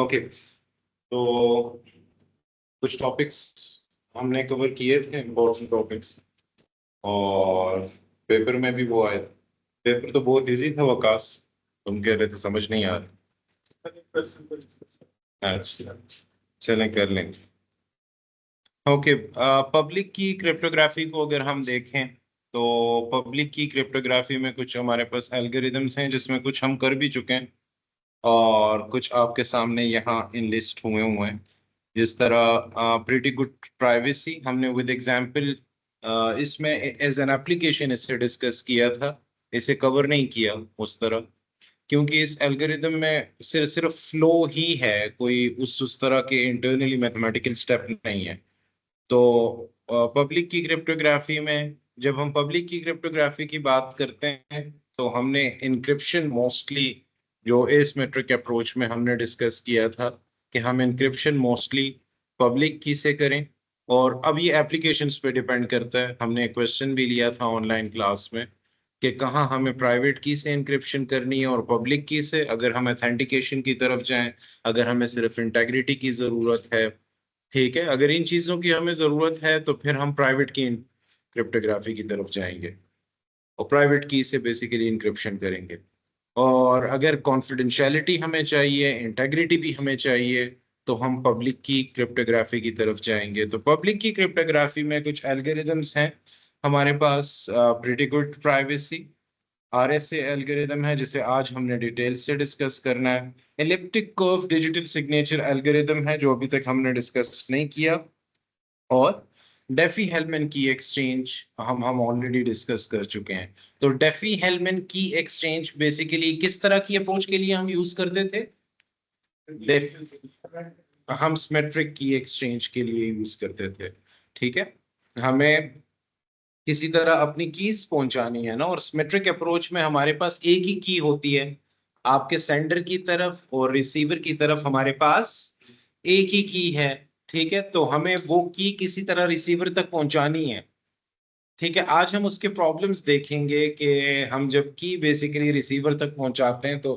Okay, तो कुछ topics हमने कवर किए थे, इम्पोर्टेंट टॉपिक्स, और पेपर में भी वो आए थे। पेपर तो बहुत इजी था वकास, तुम कह रहे थे समझ नहीं आ रहा। अच्छा, चलें कर लेंगे। ओके, पब्लिक की क्रिप्टोग्राफी को अगर हम देखें तो पब्लिक की क्रिप्टोग्राफी में कुछ हमारे पास एल्गोरिदम्स हैं जिसमें कुछ हम कर भी चुके हैं और कुछ आपके सामने यहाँ इन लिस्ट हुए हुए हैं। जिस तरह प्रीटी गुड प्राइवेसी हमने विद एग्जांपल इसमें एज एन एप्लीकेशन इसे डिस्कस किया था, इसे कवर नहीं किया उस तरह, क्योंकि इस एल्गोरिदम में सिर्फ फ्लो ही है, कोई उस तरह के इंटरनली मैथमेटिकल स्टेप नहीं है। तो पब्लिक की क्रिप्टोग्राफी में जब हम पब्लिक की क्रिप्टोग्राफी की बात करते हैं तो हमने इंक्रिप्शन मोस्टली जो एसिमेट्रिक अप्रोच में हमने डिस्कस किया था कि हम इंक्रिप्शन मोस्टली पब्लिक की से करें। और अब ये एप्लीकेशंस पे डिपेंड करता है। हमने एक क्वेश्चन भी लिया था ऑनलाइन क्लास में कि कहाँ हमें प्राइवेट की से इंक्रिप्शन करनी है और पब्लिक की से, अगर हम ऑथेंटिकेशन की तरफ जाएं, अगर हमें सिर्फ इंटेग्रिटी की जरूरत है। ठीक है, अगर इन चीजों की हमें जरूरत है तो फिर हम प्राइवेट की क्रिप्टोग्राफी की तरफ जाएंगे और प्राइवेट की से बेसिकली इंक्रिप्शन करेंगे। और अगर कॉन्फिडेंशियलिटी हमें चाहिए, इंटेग्रिटी भी हमें चाहिए, तो हम पब्लिक की क्रिप्टोग्राफी की तरफ जाएंगे। तो पब्लिक की क्रिप्टोग्राफी में कुछ एल्गोरिदम्स हैं हमारे पास। Pretty good privacy RSA algorithm है जिसे आज हमने डिटेल से डिस्कस करना है। Elliptic curve digital signature algorithm है जो अभी तक हमने डिस्कस नहीं किया। और डेफी हेलमैन की एक्सचेंज हम ऑलरेडी डिस्कस कर चुके हैं। तो Diffie Hellman key exchange basically किस तरह की अप्रोच के लिए हम यूज करते थे? हम सिमेट्रिक की एक्सचेंज के लिए यूज करते थे। ठीक है, हमें किसी तरह अपनी कीज पहुंचानी है ना, और सिमेट्रिक अप्रोच में हमारे पास एक ही की होती है। आपके सेंडर की तरफ और रिसीवर की तरफ हमारे पास एक ही की है। ठीक है, तो हमें वो की किसी तरह रिसीवर तक पहुंचानी है। ठीक है, आज हम उसके प्रॉब्लम्स देखेंगे कि हम जब की बेसिकली रिसीवर तक पहुंचाते हैं तो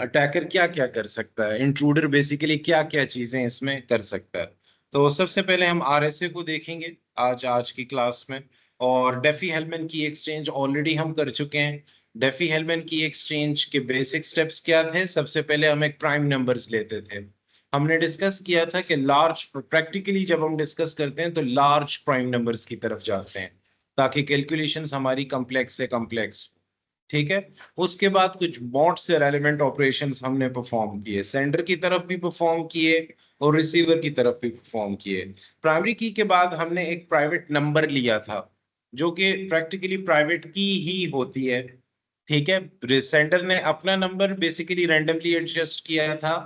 अटैकर क्या क्या कर सकता है, इंट्रूडर बेसिकली क्या क्या चीजें इसमें कर सकता है। तो सबसे पहले हम आरएसए को देखेंगे आज आज की क्लास में। और Diffie Hellman key exchange already हम कर चुके हैं। डेफी हेलमैन की एक्सचेंज के बेसिक स्टेप्स क्या थे? सबसे पहले हम एक प्राइम नंबर्स लेते थे। हमने डिस्कस किया था कि लार्ज, प्रैक्टिकली जब हम डिस्कस करते हैं तो लार्ज प्राइम नंबर्स की तरफ जाते हैं ताकि कैलकुलेशंस हमारी कॉम्प्लेक्स से कॉम्प्लेक्स। ठीक है, उसके बाद कुछ मॉड से रेलेवेंट ऑपरेशंस हमने परफॉर्म किए, सेंडर की तरफ भी परफॉर्म किए और रिसीवर की तरफ भी परफॉर्म किए। प्राइमरी की के बाद हमने एक प्राइवेट नंबर लिया था जो कि प्रैक्टिकली प्राइवेट की ही होती है। ठीक है, सेंडर ने अपना नंबर बेसिकली रैंडमली एडजस्ट किया था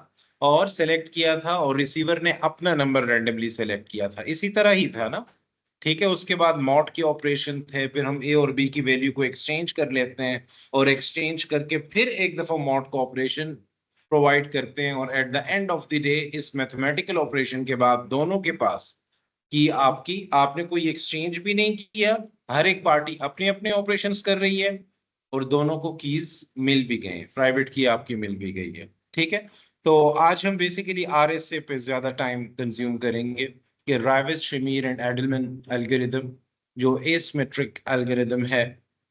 और सेलेक्ट किया था, और रिसीवर ने अपना नंबर रैंडमली सेलेक्ट किया था। इसी तरह ही था ना। ठीक है, उसके बाद मॉड के ऑपरेशन थे, फिर हम ए और बी की वैल्यू को एक्सचेंज कर लेते हैं और एक्सचेंज करके फिर एक दफा मॉड का ऑपरेशन प्रोवाइड करते हैं। और at the end of the day इस मैथमेटिकल ऑपरेशन के बाद दोनों के पास कि आपकी आपने कोई एक्सचेंज भी नहीं किया, हर एक पार्टी अपने अपने ऑपरेशंस कर रही है और दोनों को कीज मिल भी गए, प्राइवेट की आपकी मिल भी गई है। ठीक है, तो आज हम बेसिकली आरएसए पे ज्यादा टाइम कंज्यूम करेंगे कि राइविस, शमीर एंड एडलमैन एल्गोरिदम जो एसिमेट्रिक एल्गोरिदम है,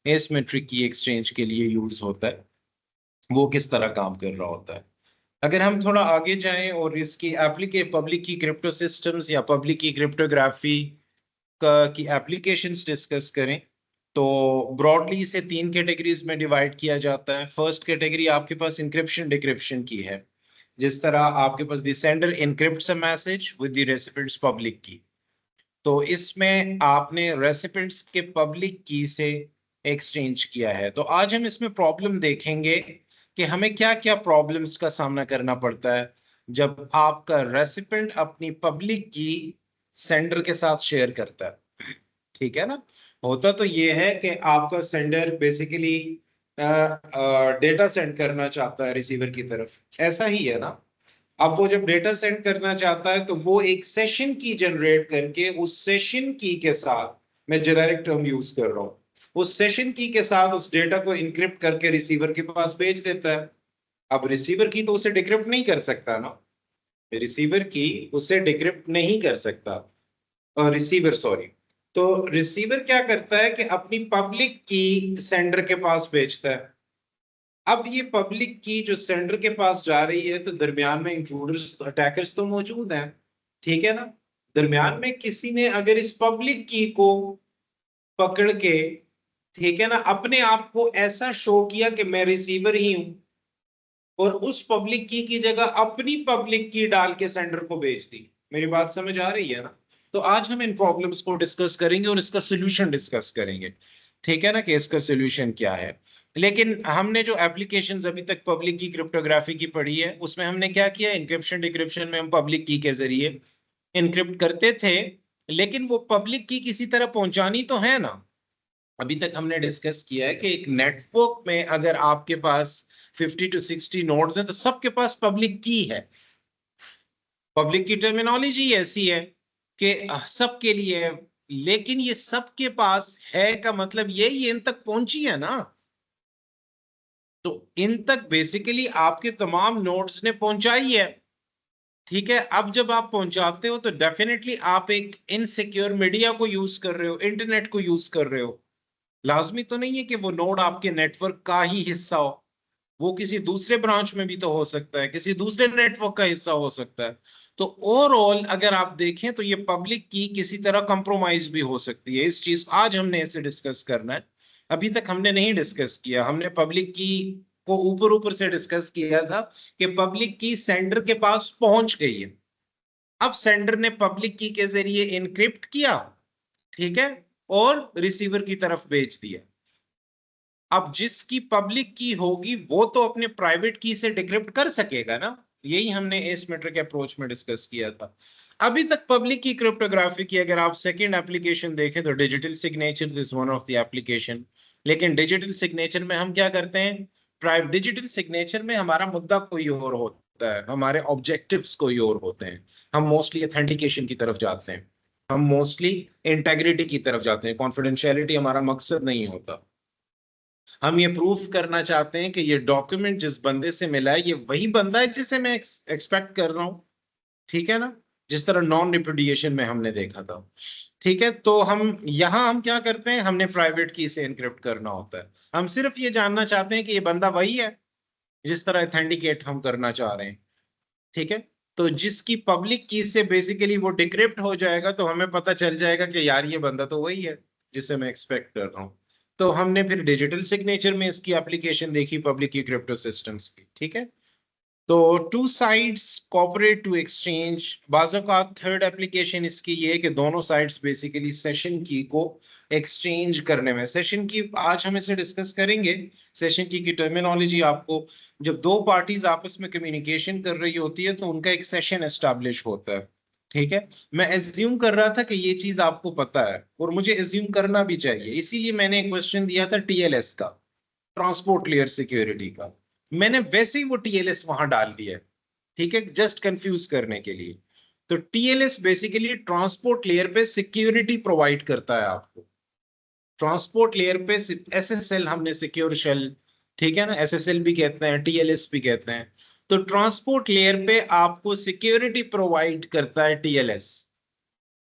एसिमेट्रिक की एक्सचेंज के लिए यूज होता है, वो किस तरह काम कर रहा होता है। अगर हम थोड़ा आगे जाएं और इसकी पब्लिक की क्रिप्टो सिस्टम्स या पब्लिक की क्रिप्टोग्राफी की एप्लीकेशंस डिस्कस करें तो ब्रॉडली इसे तीन कैटेगरीज में डिवाइड किया जाता है। फर्स्ट कैटेगरी आपके पास इंक्रिप्शन डिक्रिप्शन की है। जिस तरह आपके पास the sender encrypts a message with the recipient's public key, तो इसमें आपने रेसिपिएंट्स के पब्लिक की से एक्सचेंज किया है। तो आज हम इसमें प्रॉब्लम देखेंगे कि हमें क्या क्या प्रॉब्लम्स का सामना करना पड़ता है जब आपका रेसिपिएंट अपनी पब्लिक की सेंडर के साथ शेयर करता है। ठीक है ना, होता तो ये है कि आपका सेंडर बेसिकली डेटा सेंड करना चाहता है रिसीवर की तरफ, ऐसा ही है ना। अब वो जब डेटा सेंड करना चाहता है तो वो एक सेशन की जनरेट करके उस सेशन की के साथ, मैं जेनेरिक टर्म यूज कर रहा हूं, उस सेशन की के साथ उस डेटा को इनक्रिप्ट करके रिसीवर के पास भेज देता है। अब रिसीवर की तो उसे डिक्रिप्ट नहीं कर सकता ना, रिसीवर की उसे डिक्रिप्ट नहीं कर सकता, रिसीवर सॉरी। तो रिसीवर क्या करता है कि अपनी पब्लिक की सेंडर के पास भेजता है। अब ये पब्लिक की जो सेंडर के पास जा रही है, तो दरमियान में इंट्रूडर्स अटैकर्स तो मौजूद हैं, ठीक है ना। दरमियान में किसी ने अगर इस पब्लिक की को पकड़ के, ठीक है ना, अपने आप को ऐसा शो किया कि मैं रिसीवर ही हूं, और उस पब्लिक की जगह अपनी पब्लिक की डाल के सेंडर को भेज दी। मेरी बात समझ आ रही है ना। तो आज हम इन प्रॉब्लम्स को डिस्कस करेंगे और इसका सोल्यूशन डिस्कस करेंगे, ठीक है ना, कि इसका सोल्यूशन क्या है। लेकिन हमने जो एप्लीकेशंस अभी तक पब्लिक की क्रिप्टोग्राफी की पढ़ी है, उसमें हमने क्या किया, इंक्रिप्शन डिक्रिप्शन में हम पब्लिक की के जरिए इनक्रिप्ट करते थे, लेकिन वो पब्लिक की किसी तरह पहुंचानी तो है ना। अभी तक हमने डिस्कस किया है कि एक नेटवर्क में अगर आपके पास 50 to 60 नोड्स हैं, तो सबके पास पब्लिक की है। पब्लिक की टर्मिनोलॉजी ऐसी है कि सबके लिए है, लेकिन ये सबके पास है का मतलब यही इन तक पहुंची है ना। तो इन तक बेसिकली आपके तमाम नोड्स ने पहुंचाई है, ठीक है। अब जब आप पहुंचाते हो तो डेफिनेटली आप एक इनसिक्योर मीडिया को यूज कर रहे हो, इंटरनेट को यूज कर रहे हो। लाजमी तो नहीं है कि वो नोड आपके नेटवर्क का ही हिस्सा हो, वो किसी दूसरे ब्रांच में भी तो हो सकता है, किसी दूसरे नेटवर्क का हिस्सा हो सकता है। तो ओवरऑल अगर आप देखें तो ये पब्लिक की किसी तरह कंप्रोमाइज भी हो सकती है। इस चीज आज हमने इसे डिस्कस करना है। अभी तक हमने नहीं डिस्कस किया, हमने पब्लिक की को ऊपर ऊपर से डिस्कस किया था कि पब्लिक की सेंडर के पास पहुंच गई है। अब सेंडर ने पब्लिक की के जरिए इनक्रिप्ट किया, ठीक है, और रिसीवर की तरफ भेज दिया। अब जिसकी पब्लिक की होगी वो तो अपने प्राइवेट की से डिक्रिप्ट कर सकेगा ना। यही हमने एसिमेट्रिक अप्रोच में डिस्कस किया था। अभी तक पब्लिक की क्रिप्टोग्राफी की अगर आप सेकंड एप्लीकेशन देखें तो digital signature is one of the application. लेकिन डिजिटल सिग्नेचर में हम क्या करते हैं, प्राइवेट डिजिटल सिग्नेचर में हमारा मुद्दा कोई और होता है, हमारे ऑब्जेक्टिव्स कोई और होते हैं। हम मोस्टली ऑथेंटिकेशन की तरफ जाते हैं, हम मोस्टली इंटेग्रिटी की तरफ जाते हैं, कॉन्फिडेंशियलिटी हमारा मकसद नहीं होता। हम ये प्रूफ करना चाहते हैं कि ये डॉक्यूमेंट जिस बंदे से मिला है ये वही बंदा है जिसे मैं एक्सपेक्ट कर रहा हूं, ठीक है ना। जिस तरह नॉन रिपुडिएशन में हमने देखा था, ठीक है। तो हम क्या करते हैं, हमने प्राइवेट की से एनक्रिप्ट करना होता है। हम सिर्फ ये जानना चाहते हैं कि ये बंदा वही है जिस तरह ऑथेंटिकेट हम करना चाह रहे हैं, ठीक है। तो जिसकी पब्लिक की से बेसिकली वो डिक्रिप्ट हो जाएगा, तो हमें पता चल जाएगा कि यार ये बंदा तो वही है जिसे मैं एक्सपेक्ट कर रहा हूँ। तो हमने फिर डिजिटल सिग्नेचर में इसकी एप्लीकेशन देखी पब्लिक की क्रिप्टो सिस्टम्स की, ठीक है। तो two sides cooperate to exchange, बाज़ों का थर्ड एप्लीकेशन इसकी ये है कि दोनों साइड्स बेसिकली सेशन की को एक्सचेंज करने में, सेशन की आज हम इसे डिस्कस करेंगे। सेशन की टर्मिनोलॉजी आपको, जब दो पार्टीज आपस में कम्युनिकेशन कर रही होती है तो उनका एक सेशन एस्टैब्लिश होता है, ठीक है। मैं एज्यूम कर रहा था कि ये चीज आपको पता है, और मुझे एज्यूम करना भी चाहिए, इसीलिए मैंने एक क्वेश्चन दिया था टीएलएस का, ट्रांसपोर्ट लेयर सिक्योरिटी का। मैंने वैसे ही वो टीएलएस वहां डाल दिया है, ठीक है, जस्ट कंफ्यूज करने के लिए। तो टीएलएस बेसिकली ट्रांसपोर्ट लेयर पे सिक्योरिटी प्रोवाइड करता है आपको। ट्रांसपोर्ट लेयर पे एसएसएल हमने सिक्योर शेल, ठीक है ना, एसएसएल भी कहते हैं, टीएलएस भी कहते हैं। तो ट्रांसपोर्ट लेयर पे आपको सिक्योरिटी प्रोवाइड करता है टीएलएस,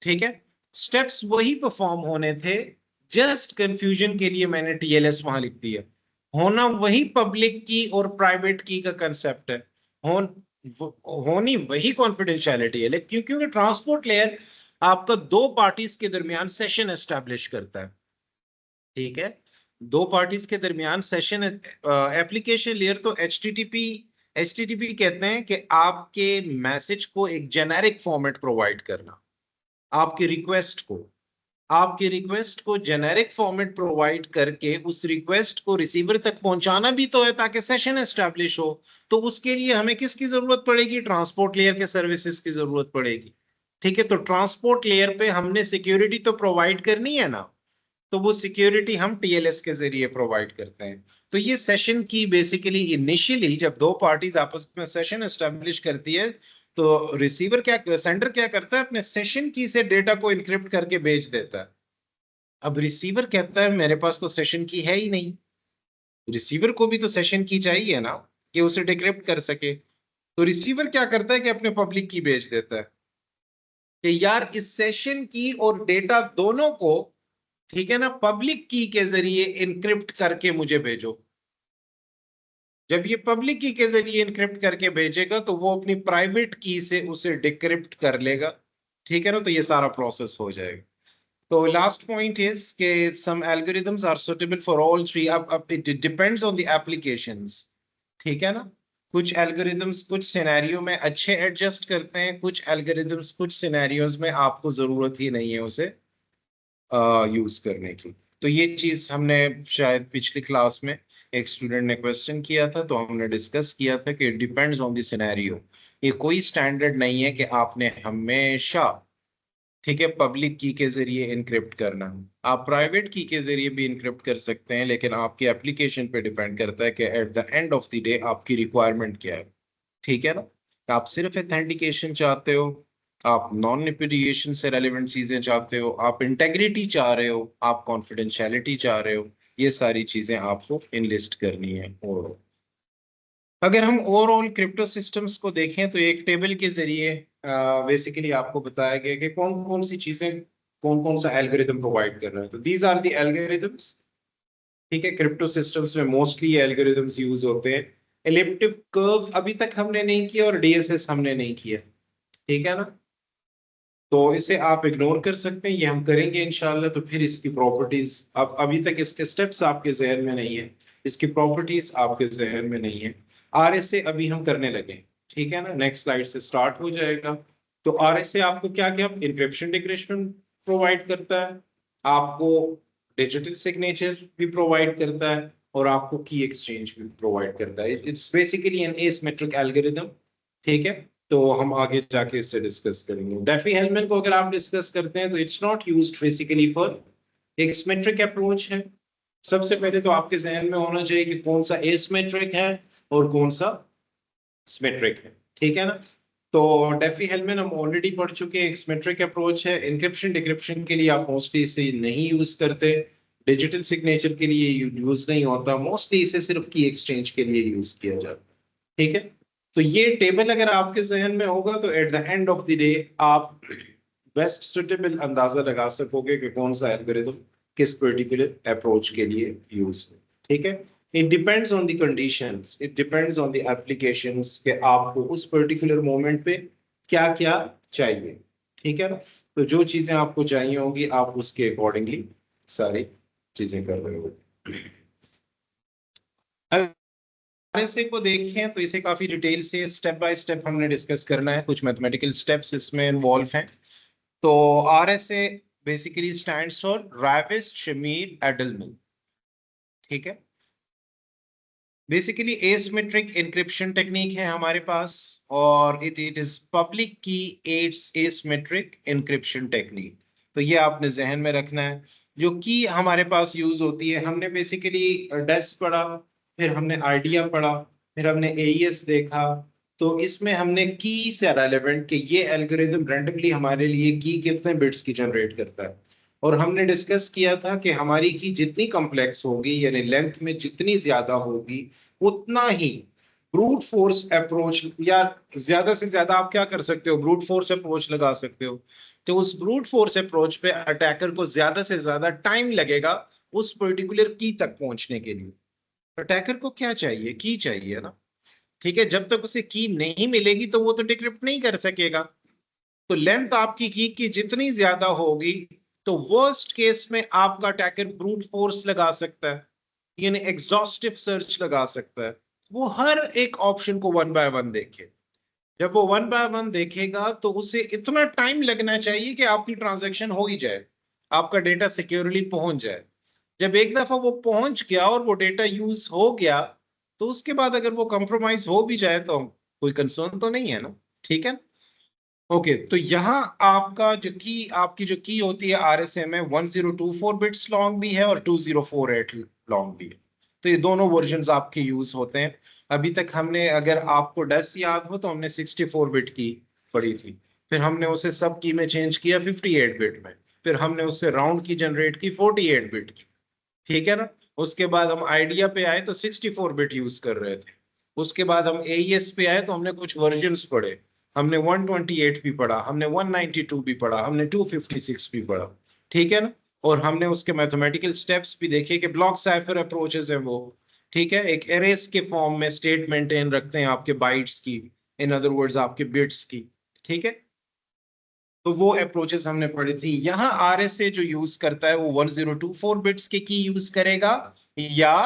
ठीक है। स्टेप्स वही परफॉर्म होने थे, जस्ट कंफ्यूजन के लिए मैंने टीएलएस वहां लिख दिया। होना वही पब्लिक की और प्राइवेट की का कंसेप्ट है, होन होनी वही कॉन्फिडेंशियलिटी है, लेकिन क्योंकि ट्रांसपोर्ट लेयर आपका दो पार्टीज के दरमियान सेशन एस्टैब्लिश करता है, ठीक है। दो पार्टीज के दरमियान सेशन, एप्लीकेशन लेयर तो एचटीटीपी कहते हैं कि आपके मैसेज को एक जेनेरिक फॉर्मेट प्रोवाइड करना, आपके रिक्वेस्ट को आपके रिक्वेस्ट को जेनेरिक फॉर्मेट प्रोवाइड करके उस रिक्वेस्ट को रिसीवर तक पहुंचाना भी तो है ताकि सेशन एस्टैब्लिश हो। तो उसके लिए हमें किसकी जरूरत पड़ेगी, ट्रांसपोर्ट लेयर के सर्विसेज की जरूरत पड़ेगी, ठीक है। तो ट्रांसपोर्ट लेयर पे हमने सिक्योरिटी तो प्रोवाइड करनी है ना, तो वो सिक्योरिटी हम टीएलएस के जरिए प्रोवाइड करते हैं। तो ये सेशन की बेसिकली इनिशियली जब दो पार्टीज आपस में सेशन एस्टेब्लिश करती है, तो रिसीवर क्या सेंडर क्या करता है, अपने सेशन की से डेटा को इनक्रिप्ट करके भेज देता है। अब रिसीवर कहता है मेरे पास तो सेशन की है ही नहीं। रिसीवर को भी तो सेशन की चाहिए ना, कि उसे डिक्रिप्ट कर सके। तो रिसीवर क्या करता है कि अपने पब्लिक की भेज देता है कि यार इस सेशन की और डेटा दोनों को, ठीक है ना, पब्लिक की के जरिए इनक्रिप्ट करके मुझे भेजो। जब ये पब्लिक की के जरिए इनक्रिप्ट करके भेजेगा तो वो अपनी प्राइवेट की से उसे डिक्रिप्ट कर लेगा, ठीक है ना, तो ये सारा प्रोसेस हो जाएगा। तो लास्ट पॉइंट इज कि some algorithms are suitable for all three. अब it depends on the applications, ठीक है ना। कुछ एल्गोरिदम्स कुछ सिनेरियो में अच्छे एडजस्ट करते हैं, कुछ एल्गोरिदम्स कुछ सिनेरियोज में आपको जरूरत ही नहीं है उसे यूज करने की। तो ये चीज हमने शायद पिछली क्लास में एक स्टूडेंट ने क्वेश्चन किया था, तो हमने डिस्कस किया था कि डिपेंड्स ऑन द सिनेरियो। ये कोई स्टैंडर्ड नहीं है कि आपने हमेशा, ठीक है, पब्लिक की के जरिए इनक्रिप्ट करना। आप प्राइवेट की के जरिए भी इनक्रिप्ट कर सकते हैं, लेकिन आपकी एप्लीकेशन पे डिपेंड करता है कि at the end of the day आपकी रिक्वायरमेंट क्या है, ठीक है ना। आप सिर्फ ऑथेंटिकेशन चाहते हो, आप नॉन रिपुडिएशन से रेलिवेंट चीजें चाहते हो, आप इंटेग्रिटी चाह रहे हो, आप कॉन्फिडेंशियलिटी चाह रहे हो, ये सारी चीजें आपको इनलिस्ट करनी है। और अगर हम ओवरऑल क्रिप्टो सिस्टम्स को देखें तो एक टेबल के जरिए बेसिकली आपको बताया गया कि कौन कौन सी चीजें कौन कौन सा एल्गोरिदम प्रोवाइड कर रहा है। तो दीज आर द एल्गोरिदम्स, ठीक है। क्रिप्टो सिस्टम्स में मोस्टली ये एल्गोरिदम्स यूज होते हैं। एलिप्टिव कर्व अभी तक हमने नहीं किया और डीएसएस हमने नहीं किया, ठीक है ना। तो इसे आप इग्नोर कर सकते हैं, ये हम करेंगे इंशाल्लाह। तो फिर इसकी प्रॉपर्टीज, अब अभी तक इसके स्टेप्स आपके जहन में नहीं है, इसकी प्रॉपर्टीज आपके जहन में नहीं है। आरएसए अभी हम करने लगे, ठीक है ना, नेक्स्ट स्लाइड से स्टार्ट हो जाएगा। तो आरएसए आपको क्या क्या इंक्रिप्शन डिक्रिप्शन प्रोवाइड करता है, आपको डिजिटल सिग्नेचर भी प्रोवाइड करता है, और आपको की एक्सचेंज भी प्रोवाइड करता है। It's basically an asymmetric algorithm, ठीक है। तो हम आगे जाके इससे डिस्कस करेंगे। डेफी हेलमैन को अगर आप डिस्कस करते हैं तो it's not used basically for, एक सिमेट्रिक अप्रोच है। सबसे पहले तो आपके जहन में होना चाहिए कि कौन सा एसिमेट्रिक है और कौन सा सिमेट्रिक है, ठीक है ना। तो डेफी हेलमैन हम ऑलरेडी पढ़ चुके हैं, एक सिमेट्रिक अप्रोच है। इंक्रिप्शन डिक्रिप्शन के लिए आप मोस्टली इसे नहीं यूज करते, डिजिटल सिग्नेचर के लिए यूज नहीं होता, मोस्टली इसे सिर्फ की एक्सचेंज के लिए यूज किया जाता है, ठीक है। तो ये टेबल अगर आपके जहन में होगा तो at the end of the day आप बेस्ट सुटेबल अंदाजा लगा सकोगे कि कौन सा एल्गोरिथम किस पर्टिकुलर अप्रोच के लिए यूज है, ठीक है। It depends on the conditions, it depends on the applications कि आपको उस पर्टिकुलर मोमेंट पे क्या क्या चाहिए, ठीक है ना। तो जो चीजें आपको चाहिए होंगी आप उसके अकॉर्डिंगली सारी चीजें कर रहे हो। आरएसए को देखें तो इसे काफी डिटेल से स्टेप बाय स्टेप हमने डिस्कस करना है, कुछ मैथमेटिकल स्टेप्स इसमें इन्वॉल्व हैं। तो RSA basically stands for Rivest Shamir Adleman, ठीक है। बेसिकली एसिमेट्रिक एन्क्रिप्शन टेक्निक है हमारे पास, और इट इट इज पब्लिक की एड्स एसिमेट्रिक एन्क्रिप्शन टेक्निक। तो ये आपने जहन में रखना है। जो की हमारे पास यूज होती है, हमने बेसिकली डेस पढ़ा, फिर हमने आइडिया पढ़ा, फिर हमने एईएस देखा। तो इसमें हमने की से रेलेवेंट कि ये एल्गोरिदम रैंडमली हमारे लिए की कितने बिट्स की जनरेट करता है। और हमने डिस्कस किया था कि हमारी की जितनी कॉम्प्लेक्स होगी, यानी लेंथ में जितनी ज्यादा होगी, उतना ही ब्रूट फोर्स अप्रोच, या ज्यादा से ज्यादा आप क्या कर सकते हो, ब्रूट फोर्स अप्रोच लगा सकते हो। तो उस ब्रूट फोर्स अप्रोच पे अटैकर को ज्यादा से ज्यादा टाइम लगेगा उस पर्टिकुलर की तक पहुंचने के लिए। अटैकर को क्या चाहिए, की चाहिए ना, ठीक है। जब तक उसे की नहीं मिलेगी तो वो तो डिक्रिप्ट नहीं कर सकेगा। तो लेंथ आपकी की जितनी ज्यादा होगी, तो वर्स्ट केस में आपका अटैकर ब्रूट फोर्स लगा सकता है, यानी एग्जॉस्टिव सर्च लगा सकता है। वो हर एक ऑप्शन को वन बाय वन देखे। जब वो वन बाय वन देखेगा तो उसे इतना टाइम लगना चाहिए कि आपकी ट्रांजैक्शन हो ही जाए, आपका डेटा सिक्योरली पहुंच जाए। जब एक दफा वो पहुंच गया और वो डेटा यूज हो गया, तो उसके बाद अगर वो कंप्रोमाइज हो भी जाए तो कोई कंसर्न तो नहीं है ना, ठीक है। ओके, तो यहाँ आपका जो की आपकी जो की होती है आरएसए में 1024 बिट्स लॉन्ग भी है और 2048 लॉन्ग भी है। तो ये दोनों वर्जन आपके यूज होते हैं। अभी तक हमने, अगर आपको डेस याद हो, तो हमने 64 बिट की पढ़ी थी, फिर हमने उसे सब की में चेंज किया 58 बिट में, फिर हमने उससे राउंड की जनरेट की 48 बिट की, ठीक है ना। उसके बाद हम आइडिया पे आए तो 64 बिट यूज कर रहे थे। उसके बाद हम AES पे आए तो हमने कुछ वर्जन्स पढ़े, हमने 128 भी पढ़ा, हमने 192 भी पढ़ा, हमने 256 भी पढ़ा, ठीक है ना। और हमने उसके मैथमेटिकल स्टेप्स भी देखे कि ब्लॉक साइफर अप्रोचेस है वो, ठीक है, एक एरेस के फॉर्म में स्टेट मेंटेन रखते हैं आपके बाइट्स की, इन अदर वर्ड्स आपके बिट्स की, ठीक है। तो वो अप्रोचेस हमने पढ़ी थी। यहाँ RSA जो यूज करता है वो 1024 बिट्स के की यूज करेगा या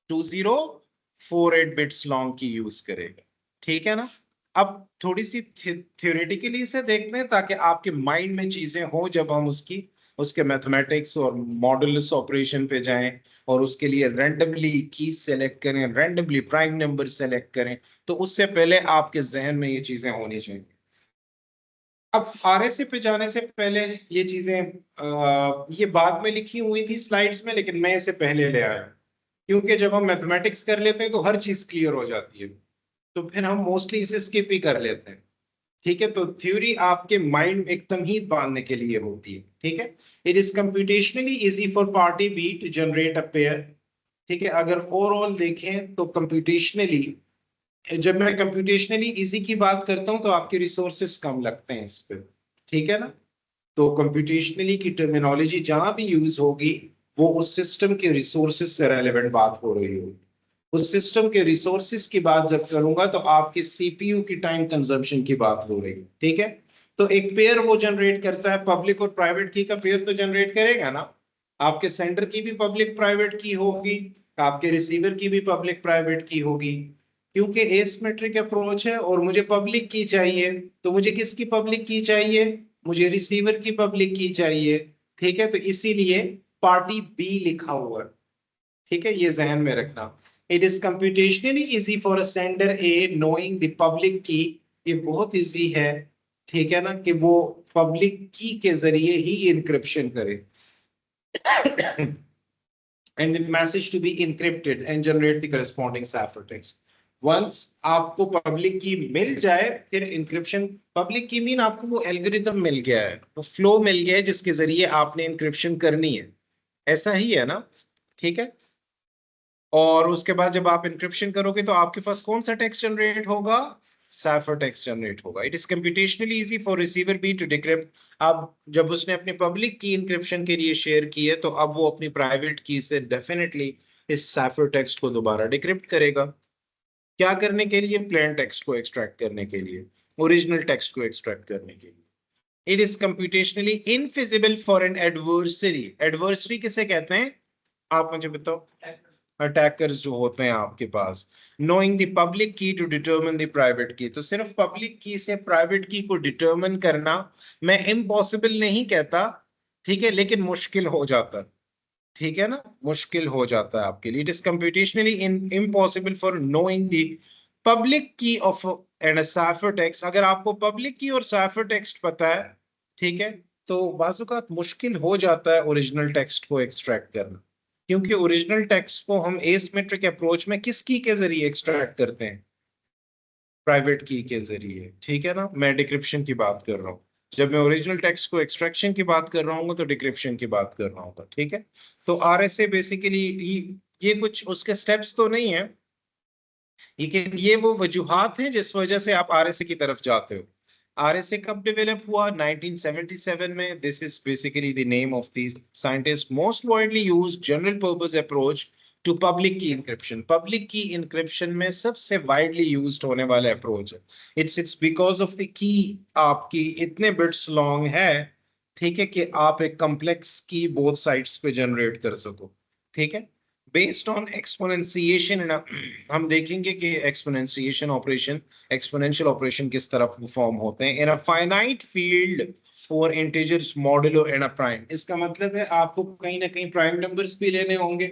2048 बिट्स लॉन्ग की यूज करेगा, ठीक है ना। अब थोड़ी सी थ्योरेटिकली इसे देखते हैं ताकि आपके माइंड में चीजें हो जब हम उसके मैथमेटिक्स और मॉडुलस ऑपरेशन पे जाएं और उसके लिए रैंडमली की सेलेक्ट करें, रैंडमली प्राइम नंबर सेलेक्ट करें, तो उससे पहले आपके जहन में ये चीजें होनी चाहिए। अब RSA पे जाने से पहले ये चीजें ये बाद में लिखी हुई थी स्लाइड्स में, लेकिन मैं इसे पहले ले आया क्योंकि जब हम मैथमेटिक्स कर लेते हैं तो हर चीज क्लियर हो जाती है, तो फिर हम मोस्टली इसे स्किप ही कर लेते हैं, ठीक है। तो थ्योरी आपके माइंड में एक तमहीद बांधने के लिए होती है, ठीक है। It is computationally easy for party B to generate a pair, ठीक है। अगर ओवरऑल देखें तो कंप्यूटेशनली, जब मैं कंप्यूटेशनली इजी की बात करता हूं तो आपके रिसोर्सेस कम लगते हैं इस पे, ठीक है ना। तो कंप्यूटेशनली की टर्मिनोलॉजी जहां भी यूज होगी वो उस सिस्टम के रिसोर्सेज से रेलेवेंट बात हो रही होगी। उस सिस्टम के रिसोर्सेज की बात जब करूंगा तो आपके CPU की टाइम कंजम्पशन की बात हो रही है, ठीक है। तो एक पेयर वो जनरेट करता है, पब्लिक और प्राइवेट की का पेयर तो जनरेट करेगा ना। आपके सेंडर की भी पब्लिक प्राइवेट की होगी, आपके रिसीवर की भी पब्लिक प्राइवेट की होगी, क्योंकि एसिमेट्रिक अप्रोच है और मुझे पब्लिक की चाहिए, तो मुझे किसकी पब्लिक की चाहिए, मुझे रिसीवर की पब्लिक की चाहिए, ठीक है। तो इसीलिए पार्टी बी लिखा हुआ है, ठीक है, ये जहन में रखना। It is computationally easy for a sender A knowing the public की, ये बहुत इजी है, ठीक है ना, कि वो पब्लिक की के जरिए ही इंक्रिप्शन करे and the message to be encrypted and generate the corresponding ciphertext. Once आपको पब्लिक की मिल जाए फिर इंक्रिप्शन, पब्लिक की मीन आपको वो एल्गोरिथम मिल गया है, वो फ्लो मिल गया है जिसके जरिए आपने इंक्रिप्शन करनी है, ऐसा ही है ना, ठीक है। और उसके बाद जब आप इंक्रिप्शन करोगे तो आपके पास कौन सा टेक्स्ट जनरेट होगा, साइफर टेक्स्ट जनरेट होगा। It is computationally easy for receiver B to decrypt. अब जब उसने अपनी पब्लिक की इंक्रिप्शन के लिए शेयर की है तो अब वो अपनी प्राइवेट की से डेफिनेटली इस साइफर टेक्स्ट को दोबारा डिक्रिप्ट करेगा। क्या करने के लिए, प्लेन टेक्स्ट को एक्सट्रैक्ट करने के लिए, ओरिजिनल टेक्स्ट को एक्सट्रैक्ट करने के लिए। It is computationally infeasible for an adversary. Adversary किसे कहते हैं, आप मुझे बताओ। अटैकर्स जो होते हैं आपके पास, नोइंग द पब्लिक की टू डिटरमिन द प्राइवेट की, तो सिर्फ पब्लिक की से प्राइवेट की को डिटरमिन करना मैं इम्पॉसिबल नहीं कहता, ठीक है, लेकिन मुश्किल हो जाता, ठीक है ना, मुश्किल हो जाता है आपके लिए। It is computationally impossible for knowing the public की ऑफ एंड साइफर टेक्स्ट। अगर आपको पब्लिक की और साइफर टेक्स्ट पता है, ठीक है, तो बाज़ मुश्किल हो जाता है ओरिजिनल टेक्स्ट को एक्सट्रैक्ट करना, क्योंकि ओरिजिनल टेक्स्ट को हम एसिमेट्रिक अप्रोच में किस की के जरिए एक्सट्रैक्ट करते हैं, प्राइवेट की के जरिए, ठीक है ना। मैं डिक्रिप्शन की बात कर रहा हूँ, जब मैं ओरिजिनल टेक्स्ट को एक्सट्रैक्शन की बात कर रहा हूँ तो डिक्रिप्शन की बात कर रहा हूँ, ठीक है। तो RSA बेसिकली ये कुछ उसके स्टेप्स तो नहीं है, लेकिन ये वो वजूहात हैं जिस वजह से आप RSA की तरफ जाते हो। RSA कब डेवलप हुआ, 1977 में। This is basically the name of the scientist most widely used general purpose approach to public key encryption. Public key encryption में सबसे वाइडली यूज्ड होने वाला अप्रोच है। It's because of the key आपकी इतने बिट्स लॉन्ग है, ठीक है, कि आप एक कॉम्प्लेक्स की बोथ साइड्स पे जनरेट कर सको, ठीक है। बेस्ड ऑन एक्सपोनेंशिएशन, हम देखेंगे कि एक्सपोनेंशिएशन ऑपरेशन, एक्सपोनेंशियल ऑपरेशन किस तरह परफॉर्म होते हैं in a finite field for integers modulo and a prime. इसका मतलब है आपको कहीं ना कहीं प्राइम नंबर्स भी लेने होंगे,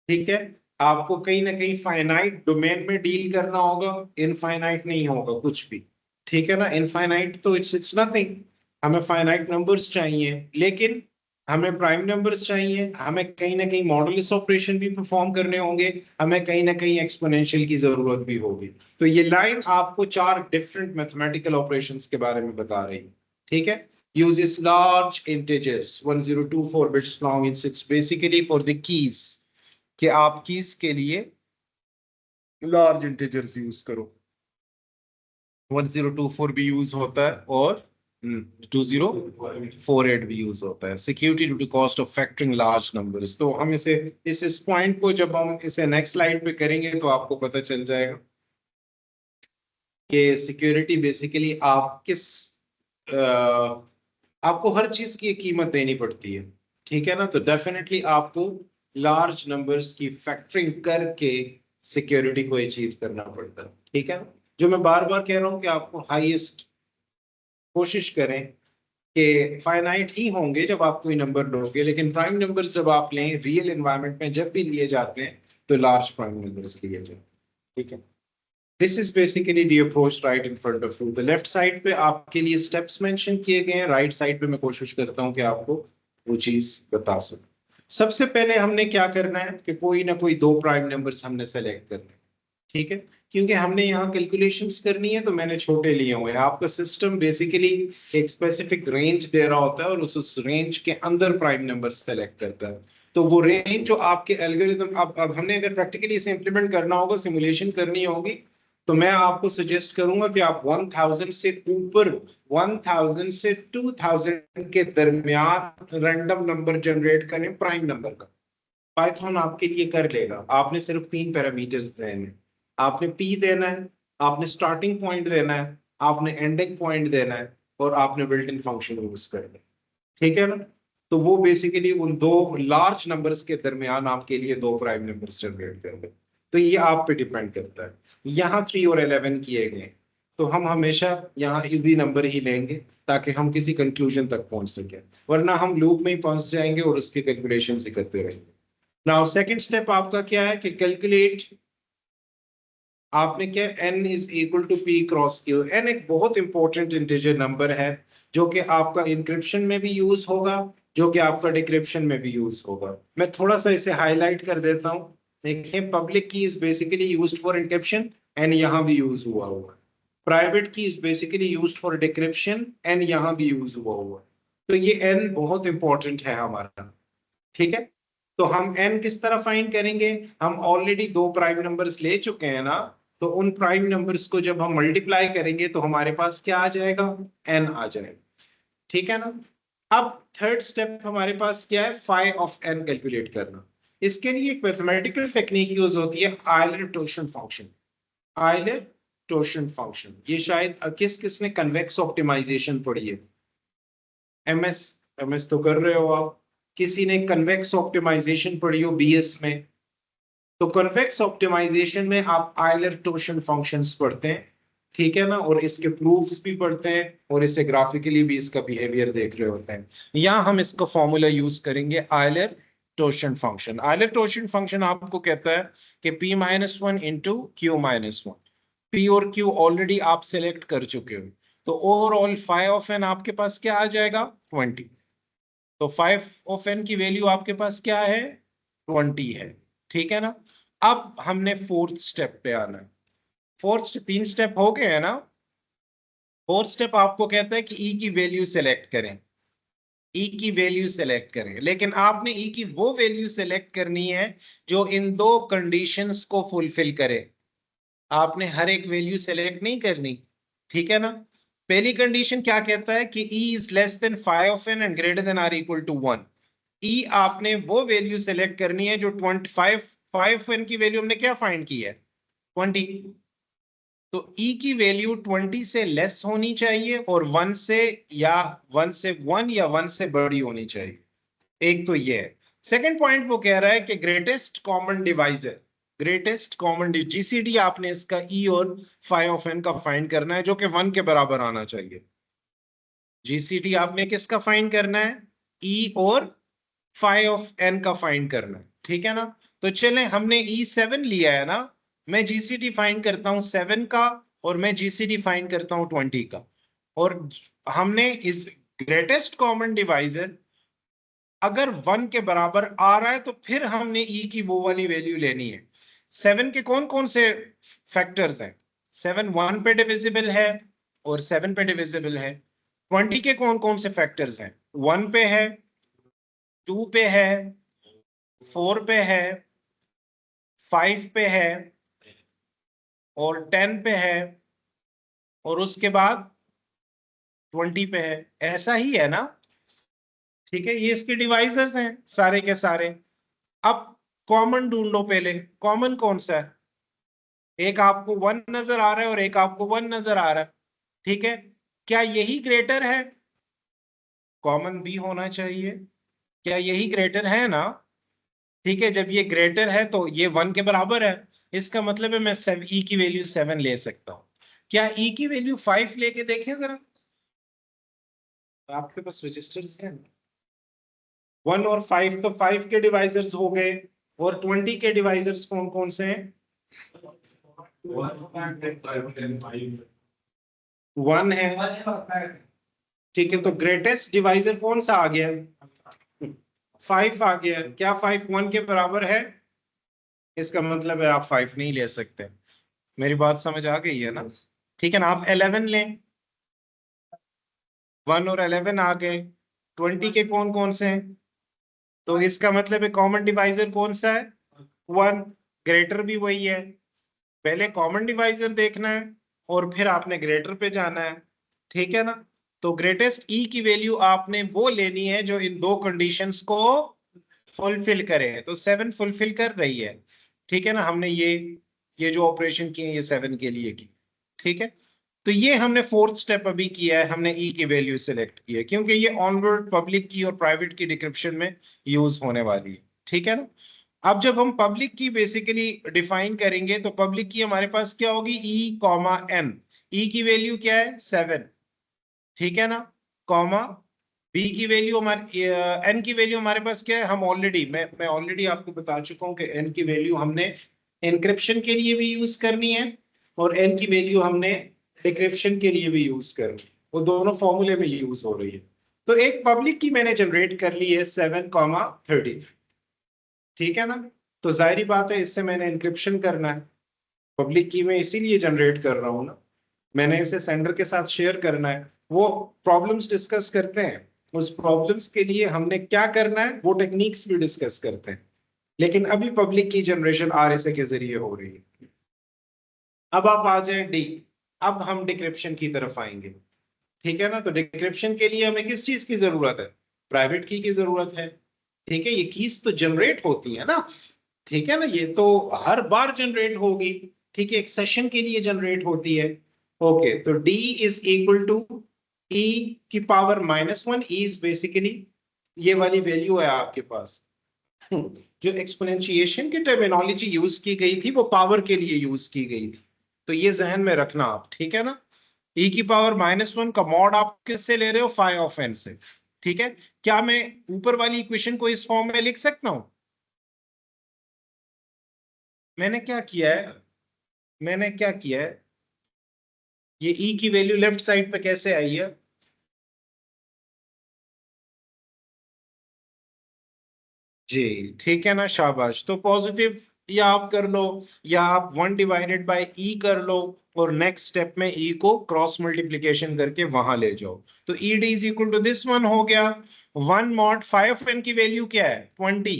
ठीक है। आपको कहीं ना कहीं फाइनाइट डोमेन में डील करना होगा, इनफाइनाइट नहीं होगा कुछ भी, ठीक है ना। इनफाइनाइट तो इट्स नथिंग, हमें फाइनाइट नंबर्स चाहिए, लेकिन हमें प्राइम नंबर्स चाहिए, हमें कहीं ना कहीं मॉडुलस ऑपरेशन भी परफॉर्म करने होंगे, हमें कहीं ना कहीं एक्सपोनेंशियल की जरूरत भी होगी। तो ये लाइन आपको 4 डिफरेंट मैथमेटिकल ऑपरेशंस के बारे में बता रही है, ठीक है। uses large integers 1024 bits long, it's basically for the keys, कि आप कीज के लिए लार्ज इंटीजर्स यूज करो। 1024 भी यूज होता है और 2048 भी यूज होता है। Security due to cost of factoring large numbers. तो हम इस पॉइंट को जब हम इसे नेक्स्ट स्लाइड पे करेंगे तो आपको पता चल जाएगा कि सिक्योरिटी बेसिकली आपको हर चीज की कीमत देनी पड़ती है, ठीक है ना। तो डेफिनेटली आपको लार्ज नंबर्स की फैक्टरिंग करके सिक्योरिटी को अचीव करना पड़ता है, ठीक है ना। जो मैं बार बार कह रहा हूं कि आपको हाईएस्ट कोशिश करें कि फाइनाइट ही होंगे जब आप कोई नंबर लोगे, लेकिन प्राइम नंबर्स जब आप लें रियल एनवायरनमेंट में जब भी लिए जाते हैं तो लार्ज प्राइम नंबर्स लिए जाते हैं, ठीक है। This is basically the approach right in front of you. The left side पे आपके लिए स्टेप्स मेंशन किए गए हैं, राइट साइड पे मैं कोशिश करता हूं कि आपको वो चीज बता सकूं। सबसे पहले हमने क्या करना है कि कोई ना कोई दो प्राइम नंबर्स हमने सेलेक्ट करने हैं, ठीक है। क्योंकि हमने यहाँ कैलकुलेशंस करनी है तो मैंने छोटे लिए हुए हैं। आपका सिस्टम बेसिकली एक स्पेसिफिक रेंज दे रहा होता है और उस रेंज के अंदर प्राइम नंबर सेलेक्ट करता है। तो वो रेंज जो आपके एल्गोरिथम, अब हमने अगर प्रैक्टिकली इसे इंप्लीमेंट करना होगा, सिमुलेशन करनी होगी, तो मैं आपको सजेस्ट करूंगा कि आप 1000 से ऊपर, 1000 से 2000 के दरमियान रैंडम नंबर जनरेट करें प्राइम नंबर का। पाइथन आपके लिए कर लेगा। आपने सिर्फ तीन पैरामीटर्स देने, आपने पी देना है, आपने स्टार्टिंग पॉइंट देना है, आपने एंडिंग पॉइंट देना है, और आपने बिल्ट इन फंक्शन यूज करना है, ठीक है ना। तो वो बेसिकली उन दो लार्ज नंबर्स के दरमियान आपके लिए दो प्राइम नंबर्स जनरेट कर दे। तो ये आप पे डिपेंड करता है। यहाँ 3 और 11 किए गए, तो हम हमेशा यहाँ इजी नंबर ही लेंगे ताकि हम किसी कंक्लूजन तक पहुंच सके, वरना हम लूप में ही फंस जाएंगे और उसके कैलकुलेशन ही करते रहेंगे। नाउ सेकंड स्टेप आपका क्या है कि कैलकुलेट, आपने क्या, n is equal to p cross q। n एक बहुत इंपॉर्टेंट इंटीजर नंबर है जो कि आपका इंक्रिप्शन में भी यूज होगा, जो कि आपका डिक्रिप्शन में भी यूज होगा। मैं थोड़ा सा इसे हाईलाइट कर देता हूं। देखिए, public key is basically used for encryption, n यहां भी यूज हुआ हुआ। Private key is basically used for decryption, n यहां भी यूज हुआ हुआ। तो ये n बहुत इंपॉर्टेंट है हमारा, ठीक है। तो हम n किस तरह फाइंड करेंगे, हम ऑलरेडी दो प्राइम नंबर्स ले चुके हैं ना, तो उन प्राइम नंबर्स को जब हम मल्टीप्लाई करेंगे तो हमारे पास क्या आ जाएगा, n आ जाएगा, ठीक है ना। अब थर्ड स्टेप हमारे पास क्या है, फाई ऑफ n कैलकुलेट करना। इसके लिए एक मैथमेटिकल टेक्निक यूज होती है, आयलर-टोशन फंक्शन। आयलर-टोशन फंक्शन, ये शायद किस किसने कन्वेक्स ऑप्टिमाइजेशन पढ़ी है, एमएस, एमएस तो कर रहे हो आप। किसी ने कन्वेक्स ऑप्टिमाइजेशन पढ़ी हो बीएस में, तो कन्वेक्स ऑप्टिमाइजेशन में आप आयलर टोशन फंक्शंस पढ़ते हैं, ठीक है ना, और इसके प्रूफ्स भी पढ़ते हैं और इसे ग्राफिकली भी इसका बिहेवियर देख रहे होते हैं। यहाँ हम इसका फॉर्मूला यूज करेंगे, Euler torsion function. Euler torsion function आपको कहता है कि p-1 इंटू q-1। p और q ऑलरेडी आप सेलेक्ट कर चुके हो, तो ओवरऑल फाई ऑफ n आपके पास क्या आ जाएगा, 20। तो 5 ऑफ n की वैल्यू आपके पास क्या है, 20 है, ठीक है ना। अब हमने फोर्थ स्टेप पे आना है। फोर्थ, तीन स्टेप हो गए हैं ना। फोर्थ स्टेप आपको कहता है कि ई की वैल्यू सेलेक्ट करें, ई की वैल्यू सेलेक्ट करें, लेकिन आपने ई की वो वैल्यू सेलेक्ट करनी है जो इन दो कंडीशंस को फुलफिल करे। आपने हर एक वैल्यू सेलेक्ट नहीं करनी, ठीक है ना। पहली कंडीशन क्या कहता है कि e is less than 5 and greater than or equal to 1। E आपने वो वैल्यू सेलेक्ट करनी है जो 25, 5 की वैल्यू हमने क्या फाइंड की है, 20। तो ई की वैल्यू 20 से लेस होनी चाहिए और 1 से, या 1 से 1 या 1 से बड़ी होनी चाहिए। एक तो ये है। सेकंड पॉइंट वो कह रहा है कि greatest common divisor, greatest common GCD आपने इसका ई और 5 का फाइंड करना है जो कि 1 के बराबर आना चाहिए। जीसीडी आपने किसका फाइंड करना है, ई और 5 का फाइंड करना है, ठीक है ना। तो चलें, हमने E7 लिया है ना, मैं जीसीडी फाइंड करता हूं 7 का, और मैं जीसीडी फाइंड करता हूं 20 का। और हमने इस ग्रेटेस्ट कॉमन डिवाइजर अगर 1 के बराबर आ रहा है तो फिर हमने ई की वो वाली वैल्यू लेनी है। 7 के कौन कौन से फैक्टर्स हैं, 7 1 पे डिविजिबल है और 7 पे डिविजिबल है। 20 के कौन कौन से फैक्टर्स हैं, 1 पे है, 2 पे है, 4 पे है, 5 पे है, और 10 पे है और उसके बाद 20 पे है, ऐसा ही है ना? ठीक है, ये इसके डिवाइसेस हैं सारे के सारे। अब कॉमन ढूंढो, पहले कॉमन कौन सा है? एक आपको 1 नजर आ रहा है और एक आपको 1 नजर आ रहा है, ठीक है? क्या यही ग्रेटर है? कॉमन भी होना चाहिए। क्या यही ग्रेटर है ना? ठीक है, जब ये ग्रेटर है तो ये 1 के बराबर है, इसका मतलब है मैं ई की वैल्यू 7 ले सकता हूं। क्या ई की वैल्यू 5 लेके देखें जरा, आपके पास रजिस्टर्स हैं? 1 और 5, तो 5 के डिवाइजर्स हो गए, और 20 के डिवाइजर्स कौन कौन से हैं? 1 है, ठीक है, तो ग्रेटेस्ट डिवाइजर कौन सा आ गया? 5 आ गया। क्या 5 1 के बराबर है? इसका मतलब है आप 5 नहीं ले सकते। मेरी बात समझ आ गई है ना? ठीक है ना, आप 11 लें, 1 और 11 आ गए, 20 के कौन कौन से हैं? तो इसका मतलब है कॉमन डिवाइजर कौन सा है? 1। ग्रेटर भी वही है, पहले कॉमन डिवाइजर देखना है और फिर आपने ग्रेटर पे जाना है, ठीक है ना? तो ग्रेटेस्ट ई की वैल्यू आपने वो लेनी है जो इन दो कंडीशंस को फुलफिल करे, तो 7 फुलफिल कर रही है, ठीक है ना? हमने ये जो ऑपरेशन किए ये 7 के लिए की, ठीक है? तो ये हमने फोर्थ स्टेप अभी किया है, हमने ई की वैल्यू सिलेक्ट की है क्योंकि ये ऑनवर्ड पब्लिक की और प्राइवेट की डिक्रिप्शन में यूज होने वाली है, ठीक है ना? अब जब हम पब्लिक की बेसिकली डिफाइन करेंगे तो पब्लिक की हमारे पास क्या होगी? ई कॉमा एन। ई की वैल्यू क्या है? 7, ठीक है ना? कॉमा बी की वैल्यू हमारी, एन की वैल्यू हमारे पास क्या है? हम ऑलरेडी मैं ऑलरेडी आपको बता चुका हूं कि एन की वैल्यू हमने एनक्रिप्शन के लिए भी यूज करनी है और एन की वैल्यू हमने डिक्रिप्शन के लिए भी यूज करनी है, वो दोनों फॉर्मूले में यूज हो रही है। तो एक पब्लिक की मैंने जनरेट कर ली है 7,33, ठीक है ना? तो जाहिर बात है इससे मैंने इंक्रिप्शन करना है, पब्लिक की मैं इसीलिए जनरेट कर रहा हूं ना, मैंने इसे सेंडर के साथ शेयर करना है। वो प्रॉब्लम्स डिस्कस करते हैं, उस प्रॉब्लम्स के लिए हमने क्या करना है वो टेक्निक्स भी डिस्कस करते हैं, लेकिन अभी पब्लिक की जनरेशन आरएसए के जरिए हो रही है। अब आप आ जाए डी, अब हम डिक्रिप्शन की तरफ आएंगे, ठीक है ना? तो डिक्रिप्शन के लिए हमें किस चीज की जरूरत है? प्राइवेट की जरूरत है, ठीक है? ये कीज तो जनरेट होती है ना, ठीक है ना? ये तो हर बार जनरेट होगी, ठीक है? एक सेशन के लिए जनरेट होती है। ओके, तो d is equal to e की पावर -1। e इज बेसिकली ये वाली वैल्यू है आपके पास। जो एक्सपोनेंशिएशन की टर्मिनोलॉजी यूज की गई थी वो पावर के लिए यूज की गई थी, तो ये जहन में रखना आप, ठीक है ना? e की पावर -1 का मॉड आप किससे ले रहे हो? फाई ऑफ n से, ठीक है? क्या मैं ऊपर वाली इक्वेशन को इस फॉर्म में लिख सकता हूं? मैंने क्या किया है, मैंने क्या किया है, ये e की वैल्यू लेफ्ट साइड पे कैसे आई है? जी, ठीक है ना, शाबाश। तो पॉजिटिव या आप कर लो या आप 1/e कर लो और नेक्स्ट स्टेप में e को क्रॉस मल्टीप्लीकेशन करके वहां ले जाओ, तो ed is equal to this one हो गया। 1 मॉड 5n की वैल्यू क्या है? 20।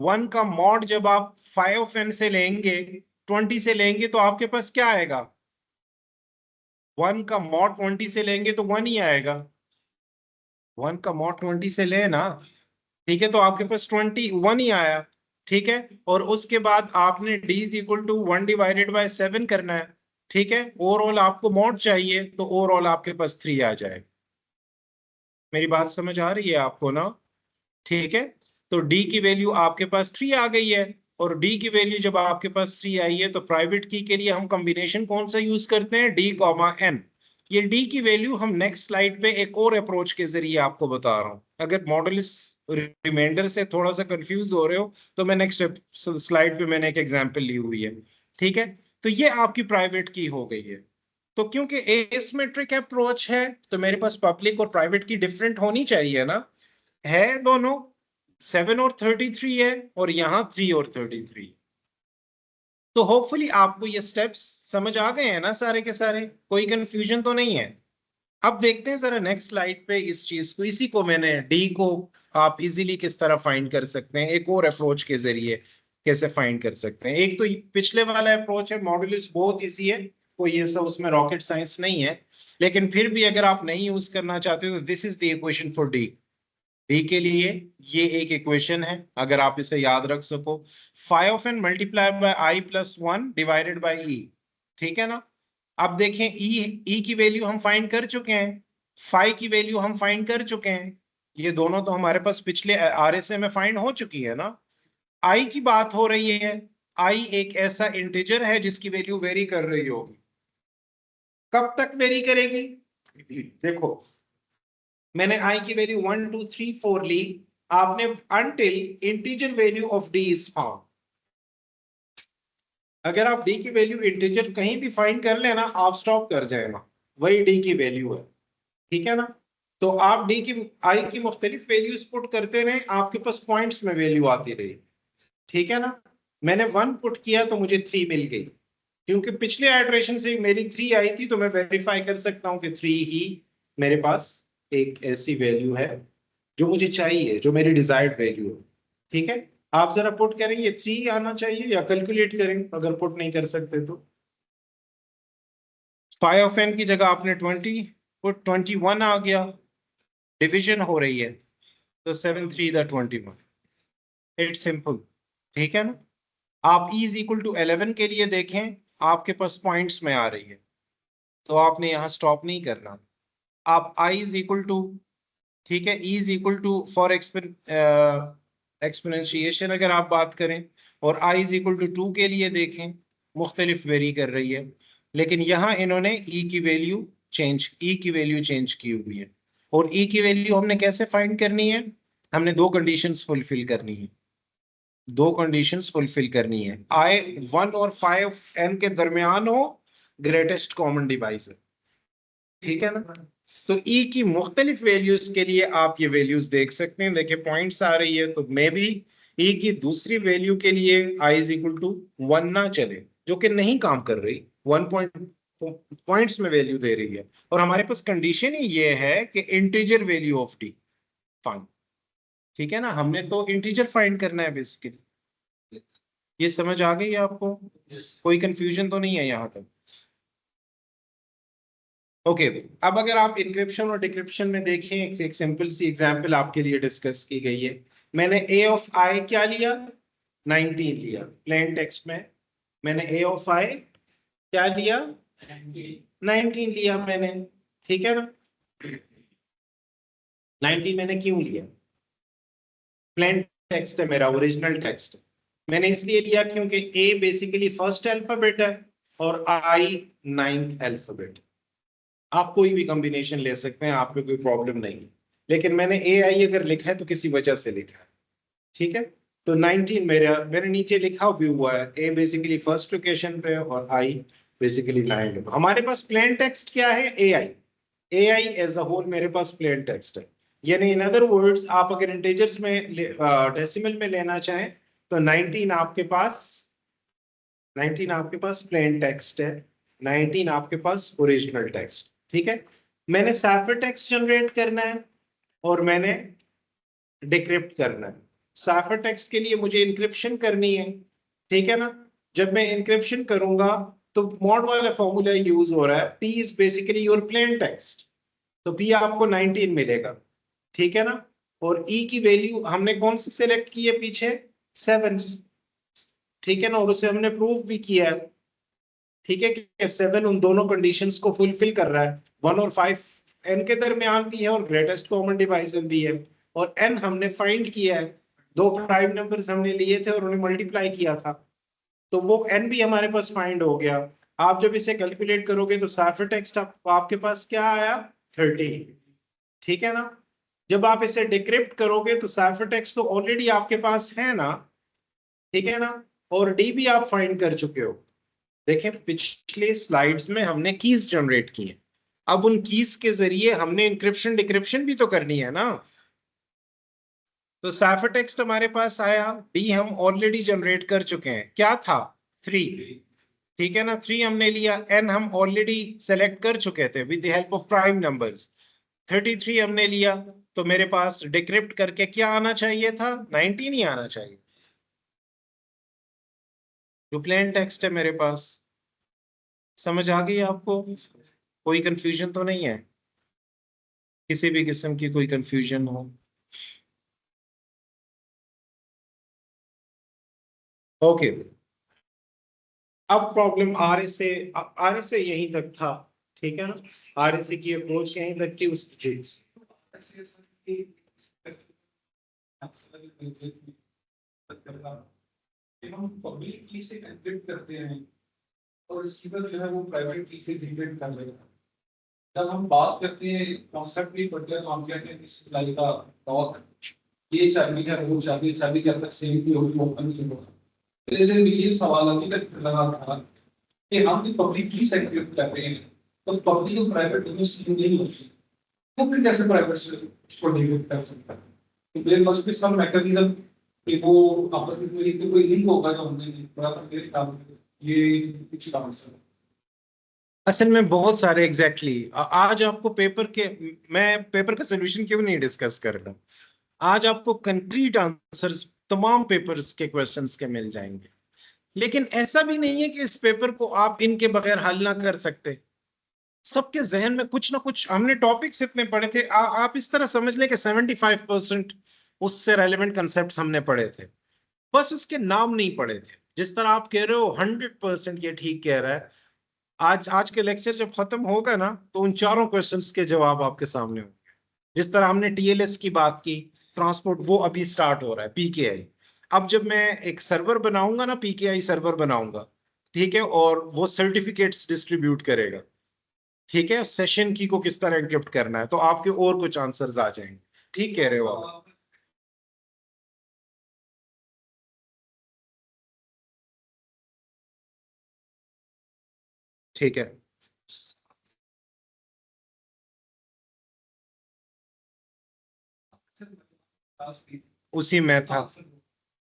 1 का मॉड जब आप 5n से लेंगे, 20 से लेंगे तो आपके पास क्या आएगा? 1 का मॉड 20 से लेंगे तो 1 ही आएगा। 1 का मॉड 20 से लेना, ठीक है, तो आपके पास 21 ही आया, ठीक है? और उसके बाद आपने d इज इक्वल टू 1/7 करना है, ठीक है? ओवरऑल आपको मॉड चाहिए तो ओवरऑल आपके पास 3 आ जाए। मेरी बात समझ आ रही है आपको ना? ठीक है, तो d की वैल्यू आपके पास 3 आ गई है, और d की वैल्यू जब आपके पास 3 आई है तो प्राइवेट की के लिए हम कॉम्बिनेशन कौन सा यूज करते हैं? d comma n। ये d की वैल्यू हम नेक्स्ट स्लाइड पे एक और अप्रोच के जरिए आपको बता रहा हूं। अगर मॉडल्स रिमाइंडर से थोड़ा सा कंफ्यूज हो रहे हो तो मैं नेक्स्ट स्लाइड पे मैंने एक एग्जांपल ली हुई है, ठीक है? तो ये आपकी प्राइवेट की हो गई है। तो क्योंकि एसिमेट्रिक अप्रोच है तो मेरे पास पब्लिक और प्राइवेट की डिफरेंट होनी चाहिए ना, है दोनों। 7 और 33 है और यहाँ 3 और 33। तो होपफुली आपको ये स्टेप्स समझ आ गए हैं ना सारे के सारे, कोई कंफ्यूजन तो नहीं है? अब देखते हैं जरा नेक्स्ट स्लाइड पे इस चीज को, इसी को मैंने डी को आप इजीली किस तरह फाइंड कर सकते हैं एक और अप्रोच के जरिए। कैसे फाइंड कर सकते हैं। एक तो पिछले वाला अप्रोच है, मॉड्यूलस बहुत इजी है, कोई ये सब उसमें रॉकेट साइंस नहीं है, लेकिन फिर भी अगर आप नहीं यूज करना चाहते तो this is the equation for D. D के लिए ये एक इक्वेशन है, अगर आप इसे याद रख सको, five of N multiply by I plus one divided by E. ठीक है ना। अब देखें ई की वैल्यू हम फाइंड कर चुके हैं, फाइव की वैल्यू हम फाइंड कर चुके हैं, ये दोनों तो हमारे पास पिछले आरएसए में फाइंड हो चुकी है ना। आई की बात हो रही है, आई एक ऐसा इंटीजर है जिसकी वैल्यू वेरी कर रही होगी। कब तक वेरी करेगी? देखो, मैंने आई की वैल्यू 1 2 3 4 ली, आपने until integer value of D is found. अगर आप डी की वैल्यू इंटीजर कहीं भी फाइंड कर लेना, आप स्टॉप कर जाएगा, वही डी की वैल्यू है। ठीक है ना। तो आप डी की आई की मुख्तलिफ वैल्यूज पुट करते रहे, आपके पास पॉइंट्स में वैल्यू आती रही। ठीक है ना। मैंने 1 पुट किया तो मुझे 3 मिल गई, क्योंकि पिछले आइटरेशन से मेरी 3 आई थी, तो मैं वेरीफाई कर सकता हूं कि 3 ही मेरे पास एक ऐसी वैल्यू है जो मुझे चाहिए, जो मेरी डिजायर्ड वैल्यू है। ठीक है। आप जरा पुट करें, ये 3 आना चाहिए, या कैलकुलेट करें अगर पुट नहीं कर सकते तो। 5 ऑफ एन की जगह आपने 20 पुट, 21 आ गया, डिविजन हो रही है, तो 7 3 द 21, इट्स सिंपल। ठीक है ना। आप e इज इक्वल टू 11 के लिए देखें, आपके पास पॉइंट्स में आ रही है, तो आपने यहां स्टॉप नहीं करना। आप i इज इक्वल टू, ठीक है, e is equal to for exponentiation अगर आप बात करें, और i इज इक्वल टू 2 के लिए देखें, मुख्तलिफ वेरी कर रही है, लेकिन यहाँ इन्होंने e की वैल्यू चेंज की हुई है। और e की वैल्यू हमने कैसे फाइंड करनी है? हमने दो कंडीशंस फुलफिल करनी है, दो कंडीशंस फुलफिल करनी है। आई 1 और 5 एन के दरमियान हो ग्रेटेस्ट कॉमन डिवाइजर। ठीक है ना। तो ई की मुख्तलिफ वैल्यूज के लिए आप ये वैल्यूज देख सकते हैं, देखिए पॉइंट्स आ रही है, तो मे भी ई की दूसरी वैल्यू के लिए आई इज इक्वल टू 1 ना चले, जो कि नहीं काम कर रही, 1 पॉइंट्स में वैल्यू दे रही है, और हमारे पास कंडीशन ही ये है कि integer value of D find. ठीक है ना, हमने तो इंटीजर फाइंड करना है बेसिकली। ये समझ आ गई आपको? कोई कंफ्यूजन तो नहीं है यहां तक? ओके। अब अगर आप इंक्रिप्शन और डिक्रिप्शन में देखें, एक सिंपल सी एग्जांपल आपके लिए डिस्कस की गई है। मैंने ए ऑफ आई क्या लिया? 19 लिया प्लेन टेक्स्ट में। मैंने ए ऑफ आई क्या लिया? 19 लिया मैंने। ठीक है ना। 19 मैंने क्यों लिया? प्लेन टेक्स्ट है मेरा, ओरिजिनल टेक्स्ट। मैंने इसलिए लिया क्योंकि ए बेसिकली फर्स्ट अल्फाबेट है और आई नाइन्थ अल्फाबेट। आप कोई भी कॉम्बिनेशन ले सकते हैं, आप पे कोई प्रॉब्लम नहीं है, लेकिन मैंने ए आई अगर लिखा है तो किसी वजह से लिखा है। ठीक है। तो 19 मेरे नीचे लिखा भी हुआ है, ए बेसिकली फर्स्ट लोकेशन पे और आई बेसिकली 9। हमारे पास प्लेन टेक्स्ट क्या है? ए आई एज अ होल मेरे पास प्लेन टेक्स्ट है। यानी इन अदर वर्ड्स, आप अगर इंटीजर्स में डेसिमल में लेना चाहें तो 19 आपके पास प्लेन टेक्स्ट है, 19 आपके पास ओरिजिनल टेक्स्ट। ठीक है। मैंने साइफर टेक्स्ट जनरेट करना है और मैंने डिक्रिप्ट करना है। साइफर टेक्स्ट के लिए मुझे इंक्रिप्शन करनी है। ठीक है ना। जब मैं इंक्रिप्शन करूंगा तो मॉड वाला फॉर्मूला यूज हो रहा है, P is basically your plain text, तो पी आपको 19 मिलेगा। ठीक है ना। और ई की वैल्यू हमने कौन सी सेलेक्ट की है पीछे? 7। ठीक है ना। और उसे हमने प्रूव भी किया है। ठीक है कि 7 उन दोनों कंडीशंस को फुलफिल कर रहा है, 1 और 5 एन के दरमियान भी है और ग्रेटेस्ट कॉमन डिवाइजर भी है। और एन हमने फाइंड किया है, दो प्राइम नंबर्स हमने लिए थे और उन्हें मल्टीप्लाई किया था, तो वो एन भी हमारे पास फाइंड हो गया। आप जब इसे कैलकुलेट करोगे तो साइफर टेक्स्ट आपके पास क्या आया? 13। ठीक है ना। जब आप इसे डिक्रिप्ट करोगे तो साइफर टेक्स्ट तो ऑलरेडी आपके पास है ना। ठीक है ना। और डी भी आप फाइंड कर चुके हो। देखें पिछले स्लाइड्स में हमने कीज जनरेट की हैं, अब उन कीज के जरिए हमने इंक्रिप्शन डिक्रिप्शन भी तो करनी है ना। तो साइफर टेक्स्ट हमारे पास आया, डी हम ऑलरेडी जनरेट कर चुके हैं, क्या था? 3। ठीक है ना। 3 हमने लिया, एन हम ऑलरेडी सेलेक्ट कर चुके थे with the help of prime numbers. 33 हमने लिया, तो मेरे पास डिक्रिप्ट करके क्या आना चाहिए था? 19 ही आना चाहिए। जो प्लेन टेक्स्ट है मेरे पास। समझ आ गई आपको? कोई कंफ्यूजन तो नहीं है? किसी भी किस्म की कोई कंफ्यूजन हो? ओके। अब प्रॉब्लम आर ए से यहीं तक था, ठीक है ना? आर ए से की अप्रोच यहीं तक की उस जी। हम पब्लिक की से एनक्रिप्ट करते हैं और रिसीवर जो है वो प्राइवेट की से डिक्रिप्ट कर लेगा। जब हम बात करते हैं कॉन्सेप्ट भी पढ़ते हैं तो हम कहते हैं इस लाइन का लॉक ये चाबी है वो चाबी के अंदर सेम भी होगी ओपन भी होगा। लेकिन ये सवाल अभी तक लगा था कि हम जो पब्लिक की से एनक्रिप्ट कर रहे हैं तो पब्लिक और प्राइवेट दोनों सेम नहीं होती, तो फिर कैसे प्राइवेट को डिक्रिप्ट कर सकता है? तो there must be some mechanism कि वो आपस में कोई लिंक होगा जो हमने पढ़ा था मेरे काम में, ये कुछ काम से। असल में बहुत सारे एग्जैक्टली आज आपको पेपर के, मैं पेपर का सोल्यूशन क्यों नहीं डिस्कस कर रहा हूँ। आज आपको कंक्रीट आंसर्स तमाम पेपर्स के क्वेश्चंस के मिल जाएंगे। लेकिन ऐसा भी नहीं है कि इस पेपर को आप इनके बगैर हल ना कर सकते। सबके जहन में कुछ ना कुछ, हमने टॉपिक्स इतने पढ़े थे, आप इस तरह समझ लें कि 75% उससे रेलेवेंट कंसेप्ट हमने पढ़े थे, बस उसके नाम नहीं पढ़े थे। जिस तरह आप कह रहे हो 100% ये ठीक कह रहा है। आज आज के लेक्चर जब खत्म होगा ना तो उन चारों क्वेश्चंस के जवाब आपके सामने होंगे। जिस तरह हमने टीएलएस की बात की, ट्रांसपोर्ट वो अभी स्टार्ट हो रहा है, पीकेआई। अब जब मैं एक सर्वर बनाऊंगा ना, पीकेआई सर्वर बनाऊंगा, ठीक है, और वो सर्टिफिकेट्स डिस्ट्रीब्यूट करेगा, ठीक है, सेशन की को किस तरह एनक्रिप्ट करना है, तो आपके और कुछ आंसर्स आ जाएंगे। ठीक कह रहे हो आप? ठीक है, उसी में था।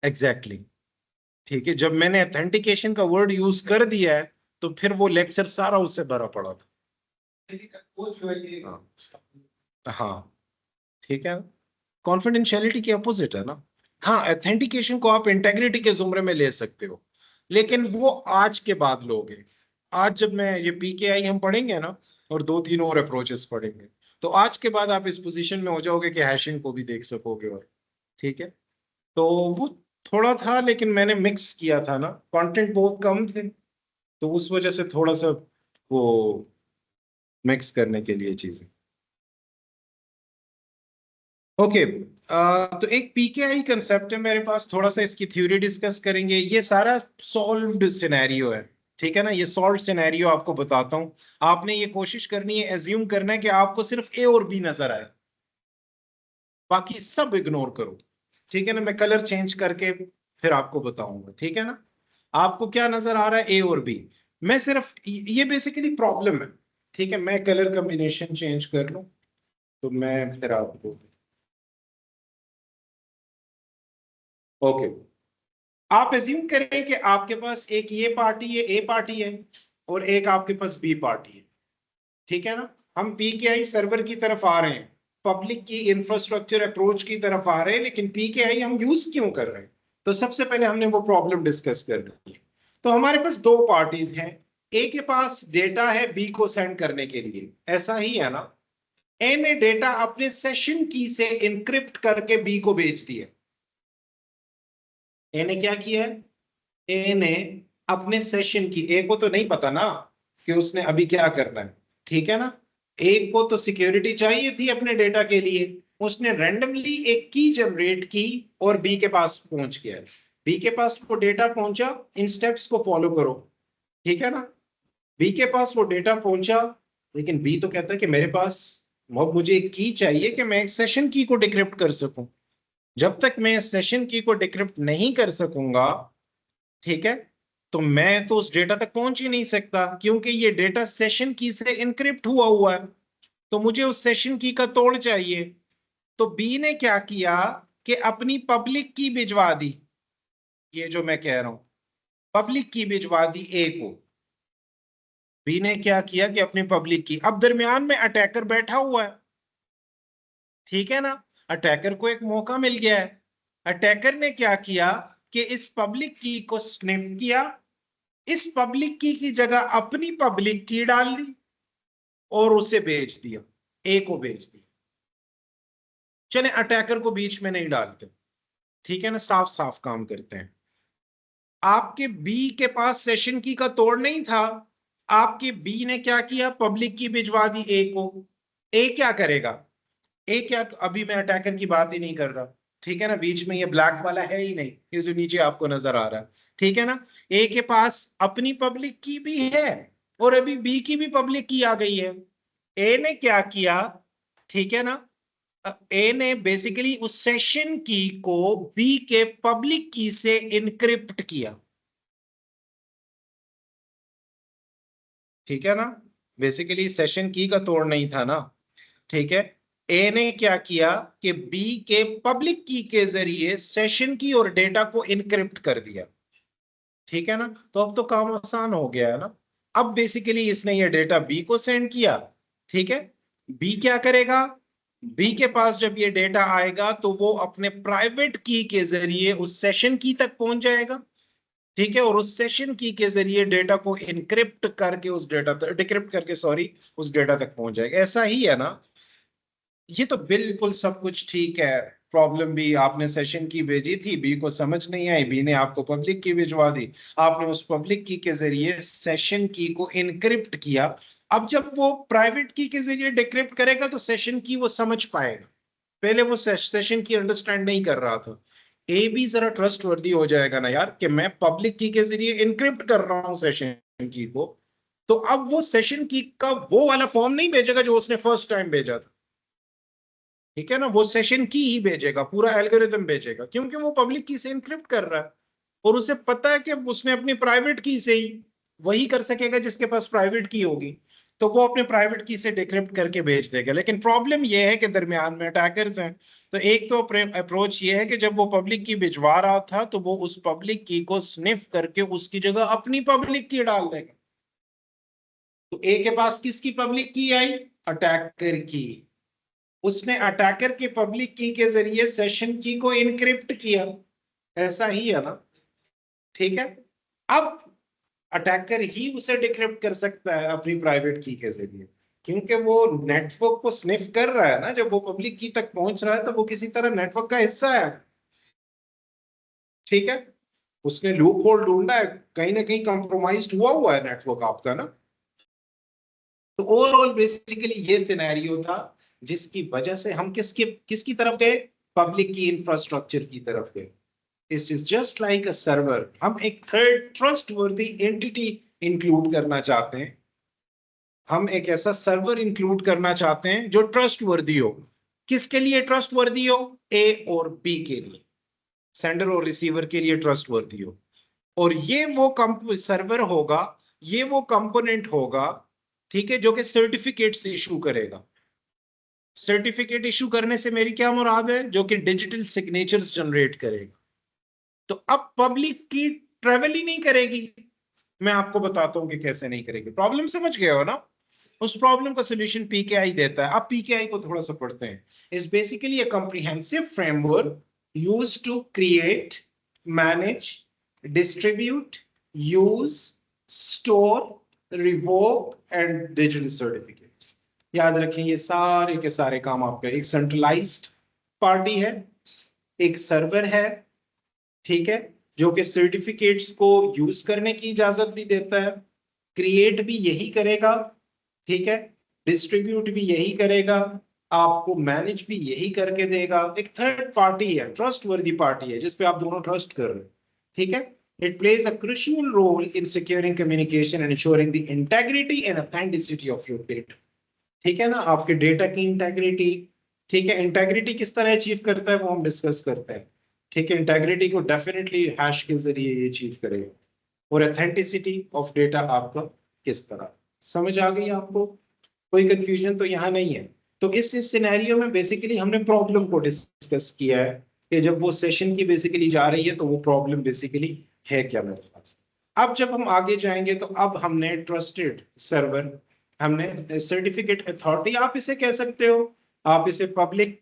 Exactly exactly. ठीक है, जब मैंने ऑथेंटिकेशन का वर्ड यूज कर दिया है तो फिर वो लेक्चर सारा उससे भरा पड़ा था। हाँ, हाँ, ठीक है। कॉन्फिडेंशियलिटी के अपोजिट है ना। हाँ, ऑथेंटिकेशन को आप इंटेग्रिटी के जुमरे में ले सकते हो, लेकिन वो आज के बाद लोगे। आज जब मैं ये पीकेआई हम पढ़ेंगे ना, और दो तीन और अप्रोचेस पढ़ेंगे, तो आज के बाद आप इस पोजीशन में हो जाओगे कि हैशिंग को भी देख सकोगे। और ठीक है, तो वो थोड़ा था, लेकिन मैंने मिक्स किया था ना, कंटेंट बहुत कम थे, तो उस वजह से थोड़ा सा वो मिक्स करने के लिए चीजें। ओके। तो एक पीकेआई कंसेप्ट है मेरे पास, थोड़ा सा इसकी थ्योरी डिस्कस करेंगे। ये सारा सॉल्व्ड सिनेरियो है, ठीक है ना? ये सॉल्व्ड सिनेरियो आपको बताता हूँ। आपने ये कोशिश करनी है, एज्यूम करना है कि आपको सिर्फ ए और बी नजर आए, बाकी सब इग्नोर करो। ठीक है ना? मैं कलर चेंज करके फिर आपको बताऊंगा, ठीक है ना? आपको क्या नजर आ रहा है, ए और बी। मैं सिर्फ ये बेसिकली प्रॉब्लम है, ठीक है? मैं कलर कॉम्बिनेशन चेंज कर लूं तो मैं फिर आपको, ओके। आप एज्यूम करें कि आपके पास एक ये पार्टी है, ए पार्टी है, और एक आपके पास बी पार्टी है, ठीक है ना? हम पीकेआई सर्वर की तरफ आ रहे हैं, पब्लिक की इंफ्रास्ट्रक्चर अप्रोच की तरफ आ रहे हैं, लेकिन पीकेआई हम यूज क्यों कर रहे हैं? तो सबसे पहले हमने वो प्रॉब्लम डिस्कस कर ली है। तो हमारे पास दो पार्टीज हैं। ए के पास डेटा है बी को सेंड करने के लिए, ऐसा ही है ना? ए ने डेटा अपने सेशन की से इनक्रिप्ट करके बी को भेज दिया। ए ने क्या किया है? ए ने अपने सेशन की, ए को तो नहीं पता ना कि उसने अभी क्या करना है, ठीक है ना? ए को तो सिक्योरिटी चाहिए थी अपने डेटा के लिए। उसने रैंडमली एक की जनरेट की और बी के पास पहुंच गया। बी के पास वो डेटा पहुंचा, इन स्टेप्स को फॉलो करो, ठीक है ना? बी के पास वो डेटा पहुंचा, लेकिन बी तो कहता है कि मेरे पास, मुझे एक की चाहिए कि मैं सेशन की को डिक्रिप्ट कर सकूं। जब तक मैं सेशन की को डिक्रिप्ट नहीं कर सकूंगा, ठीक है, तो मैं तो उस डेटा तक पहुंच ही नहीं सकता, क्योंकि ये डेटा सेशन की से इनक्रिप्ट हुआ है। तो मुझे उस सेशन की का तोड़ चाहिए। तो बी ने क्या किया कि अपनी पब्लिक की भिजवा दी, ये जो मैं कह रहा हूं, पब्लिक की भिजवा दी ए को। बी ने क्या किया कि अपनी पब्लिक की, अब दरमियान में अटैकर बैठा हुआ है, ठीक है ना? अटैकर को एक मौका मिल गया है। अटैकर ने क्या किया कि इस पब्लिक की को स्निप किया, इस पब्लिक की जगह अपनी पब्लिक की डाल दी और उसे भेज दिया, ए को भेज दिया। चले अटैकर को बीच में नहीं डालते, ठीक है ना, साफ साफ काम करते हैं। आपके बी के पास सेशन की का तोड़ नहीं था, आपके बी ने क्या किया, पब्लिक की भिजवा दी ए को। ए क्या करेगा, ए क्या, अभी मैं अटैकर की बात ही नहीं कर रहा, ठीक है ना, बीच में ये ब्लैक वाला है ही नहीं, ये जो नीचे आपको नजर आ रहा है, ठीक है ना। ए के पास अपनी पब्लिक की भी है और अभी बी की भी पब्लिक की आ गई है। ए ने क्या किया, ठीक है ना, ए ने बेसिकली उस सेशन की को बी के पब्लिक की से इनक्रिप्ट किया, ठीक है ना। बेसिकली सेशन की का तोड़ नहीं था ना, ठीक है। ए ने क्या किया कि बी के पब्लिक की के जरिए सेशन की और डेटा को इनक्रिप्ट कर दिया, ठीक है ना। तो अब तो काम आसान हो गया है ना। अब बेसिकली इसने ये डेटा बी को सेंड किया, ठीक है। बी क्या करेगा, बी के पास जब ये डेटा आएगा तो वो अपने प्राइवेट की के जरिए उस सेशन की तक पहुंच जाएगा, ठीक है, और उस सेशन की के जरिए डेटा को इनक्रिप्ट करके उस डेटा तक, डिक्रिप्ट करके सॉरी, उस डेटा तक पहुंच जाएगा। ऐसा ही है ना, ये तो बिल्कुल सब कुछ ठीक है। प्रॉब्लम भी आपने सेशन की भेजी थी, बी को समझ नहीं आई, बी ने आपको पब्लिक की भिजवा दी, आपने उस पब्लिक की के जरिए सेशन की को इनक्रिप्ट किया। अब जब वो प्राइवेट की के जरिए डिक्रिप्ट करेगा तो सेशन की वो समझ पाएगा, पहले वो सेशन की अंडरस्टैंड नहीं कर रहा था। ए भी जरा ट्रस्ट वर्दी हो जाएगा ना यार, कि मैं पब्लिक की के जरिए इनक्रिप्ट कर रहा हूं सेशन की को, तो अब वो सेशन की का वो वाला फॉर्म नहीं भेजेगा जो उसने फर्स्ट टाइम भेजा था, ठीक है ना। वो सेशन की ही भेजेगा, पूरा एल्गोरिथम भेजेगा, क्योंकि वो पब्लिक की से इनक्रिप्ट कर रहा है और उसे पता है कि उसने अपनी प्राइवेट की से ही वही कर सकेगा जिसके पास प्राइवेट की होगी, तो वो अपने प्राइवेट की से डिक्रिप्ट करके भेज देगा। लेकिन प्रॉब्लम यह है कि दरमियान में अटैकर्स हैं। तो एक तो अप्रोच ये है कि जब वो पब्लिक की भिजवा रहा था तो वो उस पब्लिक की को स्निफ करके उसकी जगह अपनी पब्लिक की डाल देगा। तो ए के पास किसकी पब्लिक की आई, अटैकर की, उसने अटैकर के पब्लिक की के जरिए सेशन की को इनक्रिप्ट किया, ऐसा ही है ना, ठीक है। अब अटैकर ही उसे डिक्रिप्ट कर सकता है अपनी प्राइवेट की के जरिए, क्योंकि वो नेटवर्क को स्निफ कर रहा है ना, जब वो पब्लिक की तक पहुंच रहा है तो वो किसी तरह नेटवर्क का हिस्सा है, ठीक है। उसने लूप होल ढूंढा है, कहीं ना कहीं कॉम्प्रोमाइज हुआ है नेटवर्क आपका ना। तो ओवरऑल बेसिकली ये सिनेरियो था जिसकी वजह से हम किसकी किसकी तरफ गए, पब्लिक की इंफ्रास्ट्रक्चर की तरफ गए। It is just like a server, हम एक थर्ड ट्रस्ट वर्दी एंटिटी इंक्लूड करना चाहते हैं, हम एक ऐसा सर्वर इंक्लूड करना चाहते हैं जो ट्रस्ट वर्दी हो। किसके लिए ट्रस्ट वर्दी हो, ए और बी के लिए, सेंडर और रिसीवर के लिए ट्रस्ट वर्दी हो। और ये वो सर्वर होगा, ये वो कंपोनेंट होगा, ठीक है, जो कि सर्टिफिकेट्स इशू करेगा। सर्टिफिकेट इशू करने से मेरी क्या मुराद है, जो कि डिजिटल सिग्नेचर्स जनरेट करेगा। तो अब पब्लिक की ट्रेवल ही नहीं करेगी। मैं आपको बताता हूं कि कैसे नहीं करेगी, प्रॉब्लम समझ गए हो ना। उस प्रॉब्लम का सोल्यूशन पीकेआई देता है। अब पीकेआई को थोड़ा सा पढ़ते हैं। Is basically a comprehensive framework used to create, manage, distribute, use, store, revoke and digital certificates. याद रखें ये सारे के सारे काम आपका एक सेंट्रलाइज्ड पार्टी है, एक सर्वर है, ठीक है, जो कि सर्टिफिकेट्स को यूज करने की इजाजत भी देता है, क्रिएट भी यही करेगा, ठीक है, डिस्ट्रीब्यूट भी यही करेगा, आपको मैनेज भी यही करके देगा। एक थर्ड पार्टी है, ट्रस्ट वर्दी पार्टी है, जिसपे आप दोनों ट्रस्ट कर रहे हो, ठीक है। It plays a crucial role in securing communication and ensuring the integrity and authenticity of your data, ठीक है ना, आपके डेटा की इंटेग्रिटी, ठीक है। इंटेग्रिटी किस तरह अचीव करता है वो हम डिस्कस करते हैं, ठीक है। इंटेग्रिटी को डेफिनेटली हैश के जरिए ये अचीव करेगा। और ऑथेंटिसिटी ऑफ डेटा आपका किस तरह, समझ आ गई आपको, कोई कंफ्यूजन तो यहाँ नहीं है। तो इस सिनेरियो में बेसिकली हमने प्रॉब्लम को डिस्कस किया है कि जब वो सेशन की बेसिकली जा रही है तो वो प्रॉब्लम बेसिकली है क्या मेरे पास। अब जब हम आगे जाएंगे तो अब हमने ट्रस्टेड सर्वर, हमने सर्टिफिकेट अथॉरिटी आप इसे कह सकते हो, आप इसे पब्लिक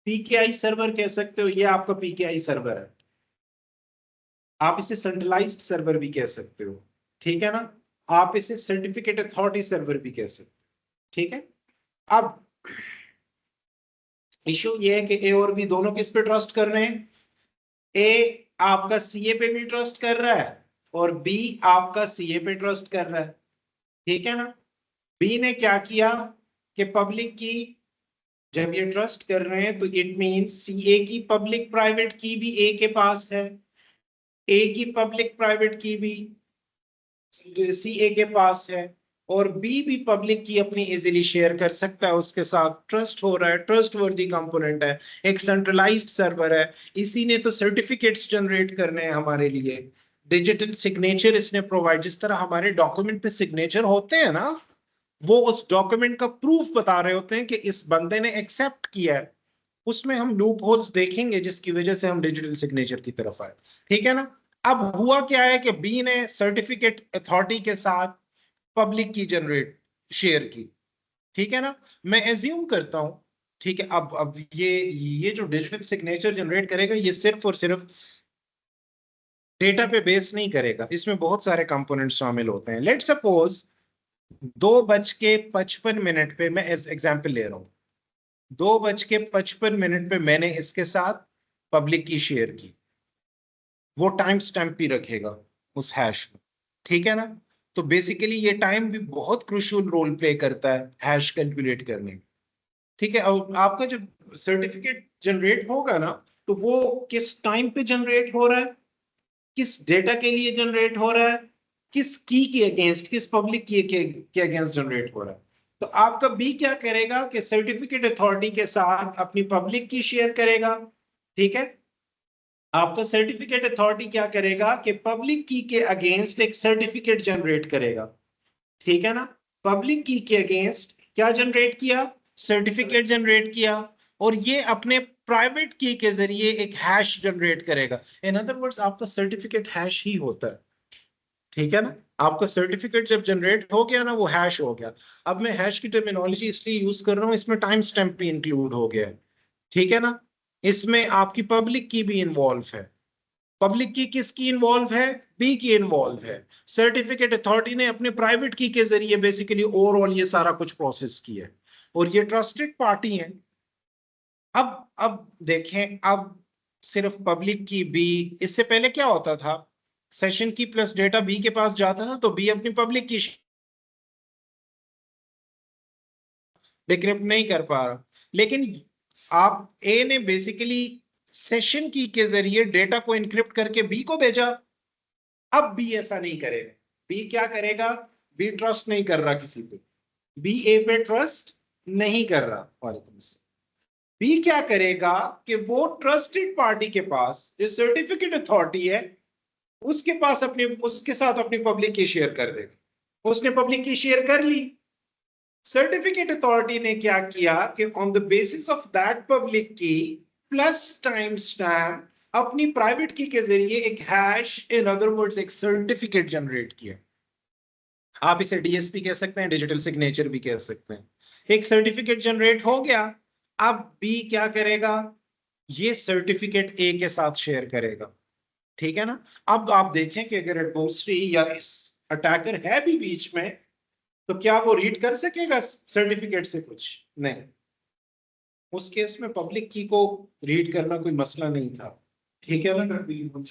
पीकेआई सर्वर कह सकते हो, ये आपका पीकेआई सर्वर है। आप इसे सेंट्रलाइज्ड सर्वर भी कह सकते हो, ठीक है ना, आप इसे सर्टिफिकेट अथॉरिटी सर्वर भी कह सकते, ठीक है। अब इशू ये है कि ए और बी दोनों किस पे ट्रस्ट कर रहे हैं, ए आपका सीए पे भी ट्रस्ट कर रहा है और बी आपका सीए पे ट्रस्ट कर रहा है, ठीक है ना। बी ने क्या किया कि पब्लिक की, जब ये ट्रस्ट कर रहे हैं तो इट मींस सीए की पब्लिक प्राइवेट की भी ए के पास है, ए की पब्लिक प्राइवेट की भी सीए के पास है, और बी भी पब्लिक की अपनी इजीली शेयर कर सकता है उसके साथ, ट्रस्ट हो रहा है, ट्रस्ट वर्दी कंपोनेंट है, एक सेंट्रलाइज्ड सर्वर है। इसी ने तो सर्टिफिकेट्स जनरेट करने हैं हमारे लिए, डिजिटल सिग्नेचर इसने प्रोवाइड, जिस तरह हमारे डॉक्यूमेंट पे सिग्नेचर होते हैं ना, वो उस डॉक्यूमेंट का प्रूफ बता रहे होते हैं कि इस बंदे ने एक्सेप्ट किया है। उसमें हम लूप होल्स देखेंगे जिसकी वजह से हम डिजिटल सिग्नेचर की तरफ आए, ठीक है ना। अब हुआ क्या है कि बी ने सर्टिफिकेट अथॉरिटी के साथ पब्लिक की जनरेट शेयर की, ठीक है ना। मैं एज्यूम करता हूं, ठीक है, अब ये जो डिजिटल सिग्नेचर जनरेट करेगा ये सिर्फ और सिर्फ डेटा पे बेस नहीं करेगा, इसमें बहुत सारे कंपोनेंट शामिल होते हैं। लेट सपोज 2:55 पे, मैं एग्जाम्पल ले रहा हूं, 2:55 पे मैंने इसके साथ पब्लिक की शेयर की, वो टाइम स्टैम्प भी रखेगा उस हैश में, ठीक है ना। तो बेसिकली ये टाइम भी बहुत क्रूशियल रोल प्ले करता है हैश कैलकुलेट करने में, ठीक है। और आपका जब सर्टिफिकेट जनरेट होगा ना, तो वो किस टाइम पे जनरेट हो रहा है, किस डेटा के लिए जनरेट हो रहा है, किस की के अगेंस्ट, किस पब्लिक की के अगेंस्ट जनरेट हो रहा है। तो आपका बी क्या करेगा कि सर्टिफिकेट अथॉरिटी के साथ अपनी पब्लिक की शेयर करेगा, ठीक है। आपका सर्टिफिकेट अथॉरिटी क्या करेगा कि पब्लिक की के अगेंस्ट एक सर्टिफिकेट जनरेट करेगा, ठीक है ना। पब्लिक की के अगेंस्ट क्या जनरेट किया, सर्टिफिकेट जनरेट किया, और ये अपने प्राइवेट की के जरिए एक हैश जनरेट करेगा। इन अदर वर्ड्स आपका सर्टिफिकेट हैश ही होता है, ठीक है ना। आपका सर्टिफिकेट जब जनरेट हो गया ना, वो हैश हो गया। अब मैं हैश की टर्मिनोलॉजी इसलिए यूज कर रहा हूं, इसमें टाइम स्टैम्प भी इंक्लूड हो गया है, ठीक है ना। इसमें आपकी पब्लिक की भी इन्वॉल्व है, पब्लिक की किसकी इन्वॉल्व है, बी की इन्वॉल्व है। सर्टिफिकेट अथॉरिटी ने अपने प्राइवेट की के जरिए बेसिकली ओवरऑल ये सारा कुछ प्रोसेस किया है, और ये ट्रस्टेड पार्टी है। अब देखें, अब सिर्फ पब्लिक की बी, इससे पहले क्या होता था, सेशन की प्लस डेटा बी के पास जाता था तो बी अपनी पब्लिक की डिक्रिप्ट नहीं कर पा रहा, लेकिन आप ए ने बेसिकली सेशन की के जरिए डेटा को इनक्रिप्ट करके बी को भेजा। अब बी ऐसा नहीं करेगा, बी क्या करेगा, बी ट्रस्ट नहीं कर रहा किसी पे, बी ए पे ट्रस्ट नहीं कर रहा, वालेकुम सलाम। बी क्या करेगा कि वो ट्रस्टेड पार्टी के पास जो सर्टिफिकेट अथॉरिटी है उसके पास अपने, उसके साथ अपनी पब्लिक की शेयर कर देगा। उसने पब्लिक की शेयर कर ली, सर्टिफिकेट अथॉरिटी ने क्या किया कि on the basis of that public की प्लस टाइम स्टैम्प अपनी प्राइवेट की के जरिए एक हैश, इन अदर वर्ड्स एक सर्टिफिकेट जनरेट किया। आप इसे डीएसपी कह सकते हैं, डिजिटल सिग्नेचर भी कह सकते हैं। एक सर्टिफिकेट जनरेट हो गया, अब बी क्या करेगा, ये सर्टिफिकेट ए के साथ शेयर करेगा, ठीक है ना। अब आप देखें कि अगर एडवर्सरी या इस अटैकर है भी बीच में, तो क्या वो रीड कर सकेगा सर्टिफिकेट से कुछ, नहीं। उस केस में पब्लिक की को रीड करना कोई मसला नहीं था, ठीक है ना,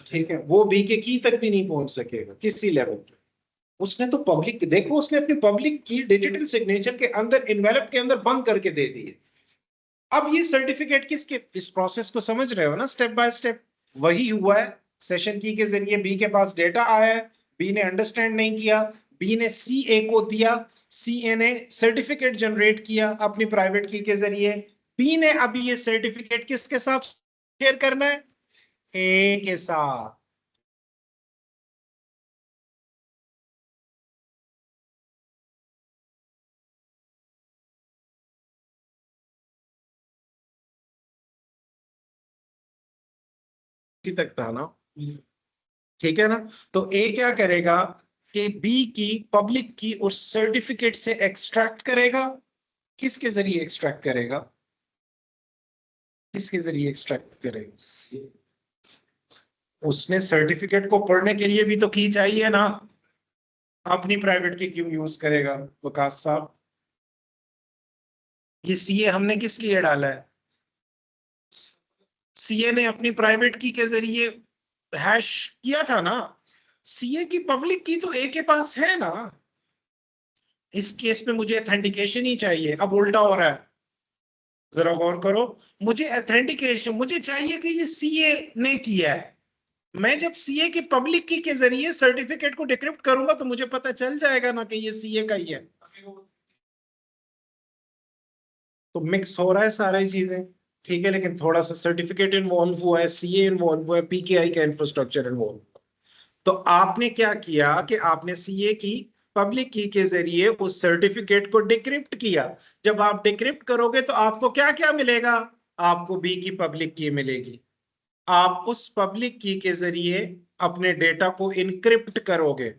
ठीक है। वो बी के की तक भी नहीं पहुंच सकेगा किसी लेवल पे। उसने तो पब्लिक, देखो उसने अपनी पब्लिक की डिजिटल सिग्नेचर के अंदर, इन्वेलप के अंदर बंद करके दे दी है। अब ये सर्टिफिकेट किसके, इस प्रोसेस को समझ रहे हो ना, स्टेप बाय स्टेप वही हुआ है। सेशन की के जरिए बी के पास डेटा आया है, बी ने अंडरस्टैंड नहीं किया, बी ने सी ए को दिया, सी ए ने सर्टिफिकेट जनरेट किया अपनी प्राइवेट की के जरिए, बी ने अभी ये सर्टिफिकेट किसके साथ शेयर करना है, ए के साथ। इसी तक था ना, ठीक है ना। तो ए क्या करेगा कि बी की पब्लिक की उस सर्टिफिकेट से एक्सट्रैक्ट करेगा, किसके जरिए एक्सट्रैक्ट करेगा, किसके जरिए एक्सट्रैक्ट करेगा, उसने सर्टिफिकेट को पढ़ने के लिए भी तो की चाहिए ना, अपनी प्राइवेट की क्यों यूज करेगा विकास साहब? ये सीए हमने किस लिए डाला है? सीए ने अपनी प्राइवेट की के जरिए हैश किया था ना। सीए की पब्लिक की तो ए के पास है ना। इस केस में मुझे ऑथेंटिकेशन ही चाहिए, अब उल्टा हो रहा है। जरा गौर करो, मुझे ऑथेंटिकेशन मुझे चाहिए कि ये सीए ने किया है। मैं जब सीए की पब्लिक की के जरिए सर्टिफिकेट को डिक्रिप्ट करूंगा तो मुझे पता चल जाएगा ना कि ये सीए का ही है। तो मिक्स हो रहा है सारी चीजें, ठीक है, लेकिन थोड़ा सा सर्टिफिकेट इन्वॉल्व हुआ है, सीए इन्वॉल्व हुआ है, पीकेआई का इंफ्रास्ट्रक्चर इन्वॉल्व। तो आपने क्या किया कि आपने सीए की पब्लिक की के जरिए उस सर्टिफिकेट को डिक्रिप्ट किया। जब आप डिक्रिप्ट करोगे तो आपको क्या क्या मिलेगा? आपको बी की पब्लिक की मिलेगी। आप उस पब्लिक की के जरिए अपने डेटा को इनक्रिप्ट करोगे,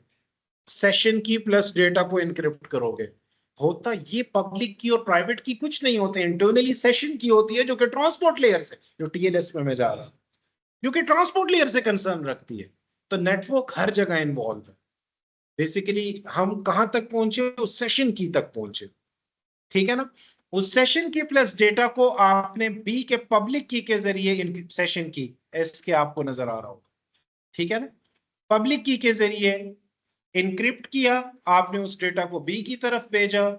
सेशन की प्लस डेटा को इनक्रिप्ट करोगे। होता ये पब्लिक की और प्राइवेट की कुछ नहीं होते, इंटरनली सेशन की होती है, जो कि ट्रांसपोर्ट लेयर से, जो टीएलएस में मैं जा रहा हूं, जो कि ट्रांसपोर्ट लेयर से कंसर्न रखती है। तो नेटवर्क हर जगह इन्वॉल्व है। बेसिकली हम कहां तक पहुंचे? उस सेशन की तक पहुंचे, ठीक है ना। उस सेशन की प्लस डेटा को आपने बी के पब्लिक की के जरिए, सेशन की एस के आपको नजर आ रहा होगा, ठीक है ना, पब्लिक की के जरिए इनक्रिप्ट किया। आपने उस डेटा को बी की तरफ भेजा,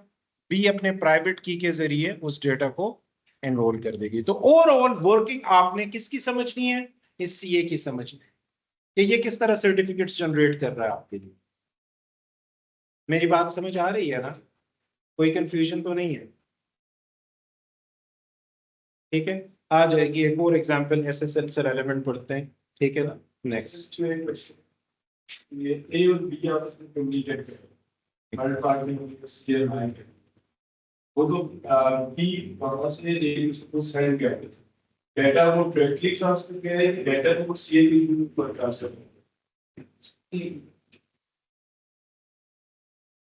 बी अपने प्राइवेट की के जरिए उस डेटा को एनरोल कर देगी। तो ओवरऑल वर्किंग आपने किसकी समझनी है? इस सीए की समझनी है कि ये किस तरह सर्टिफिकेट्स जनरेट कर रहा है आपके लिए। मेरी बात समझ आ रही है ना? कोई कंफ्यूजन तो नहीं है? ठीक है, आ जाएगी एक और एग्जांपल एसएसएल से रेलेवेंट पढ़ते हैं, ठीक है ना। नेक्स्ट, ये ए और बी आपस में कम्युनिकेट करें, हर पार्ट में कुछ स्केल आएंगे, वो तो बी वहां से ए को सेंड करते हैं, डेटा वो डायरेक्टली ट्रांसफर करें, डेटा को सी ए पर ट्रांसफर करें।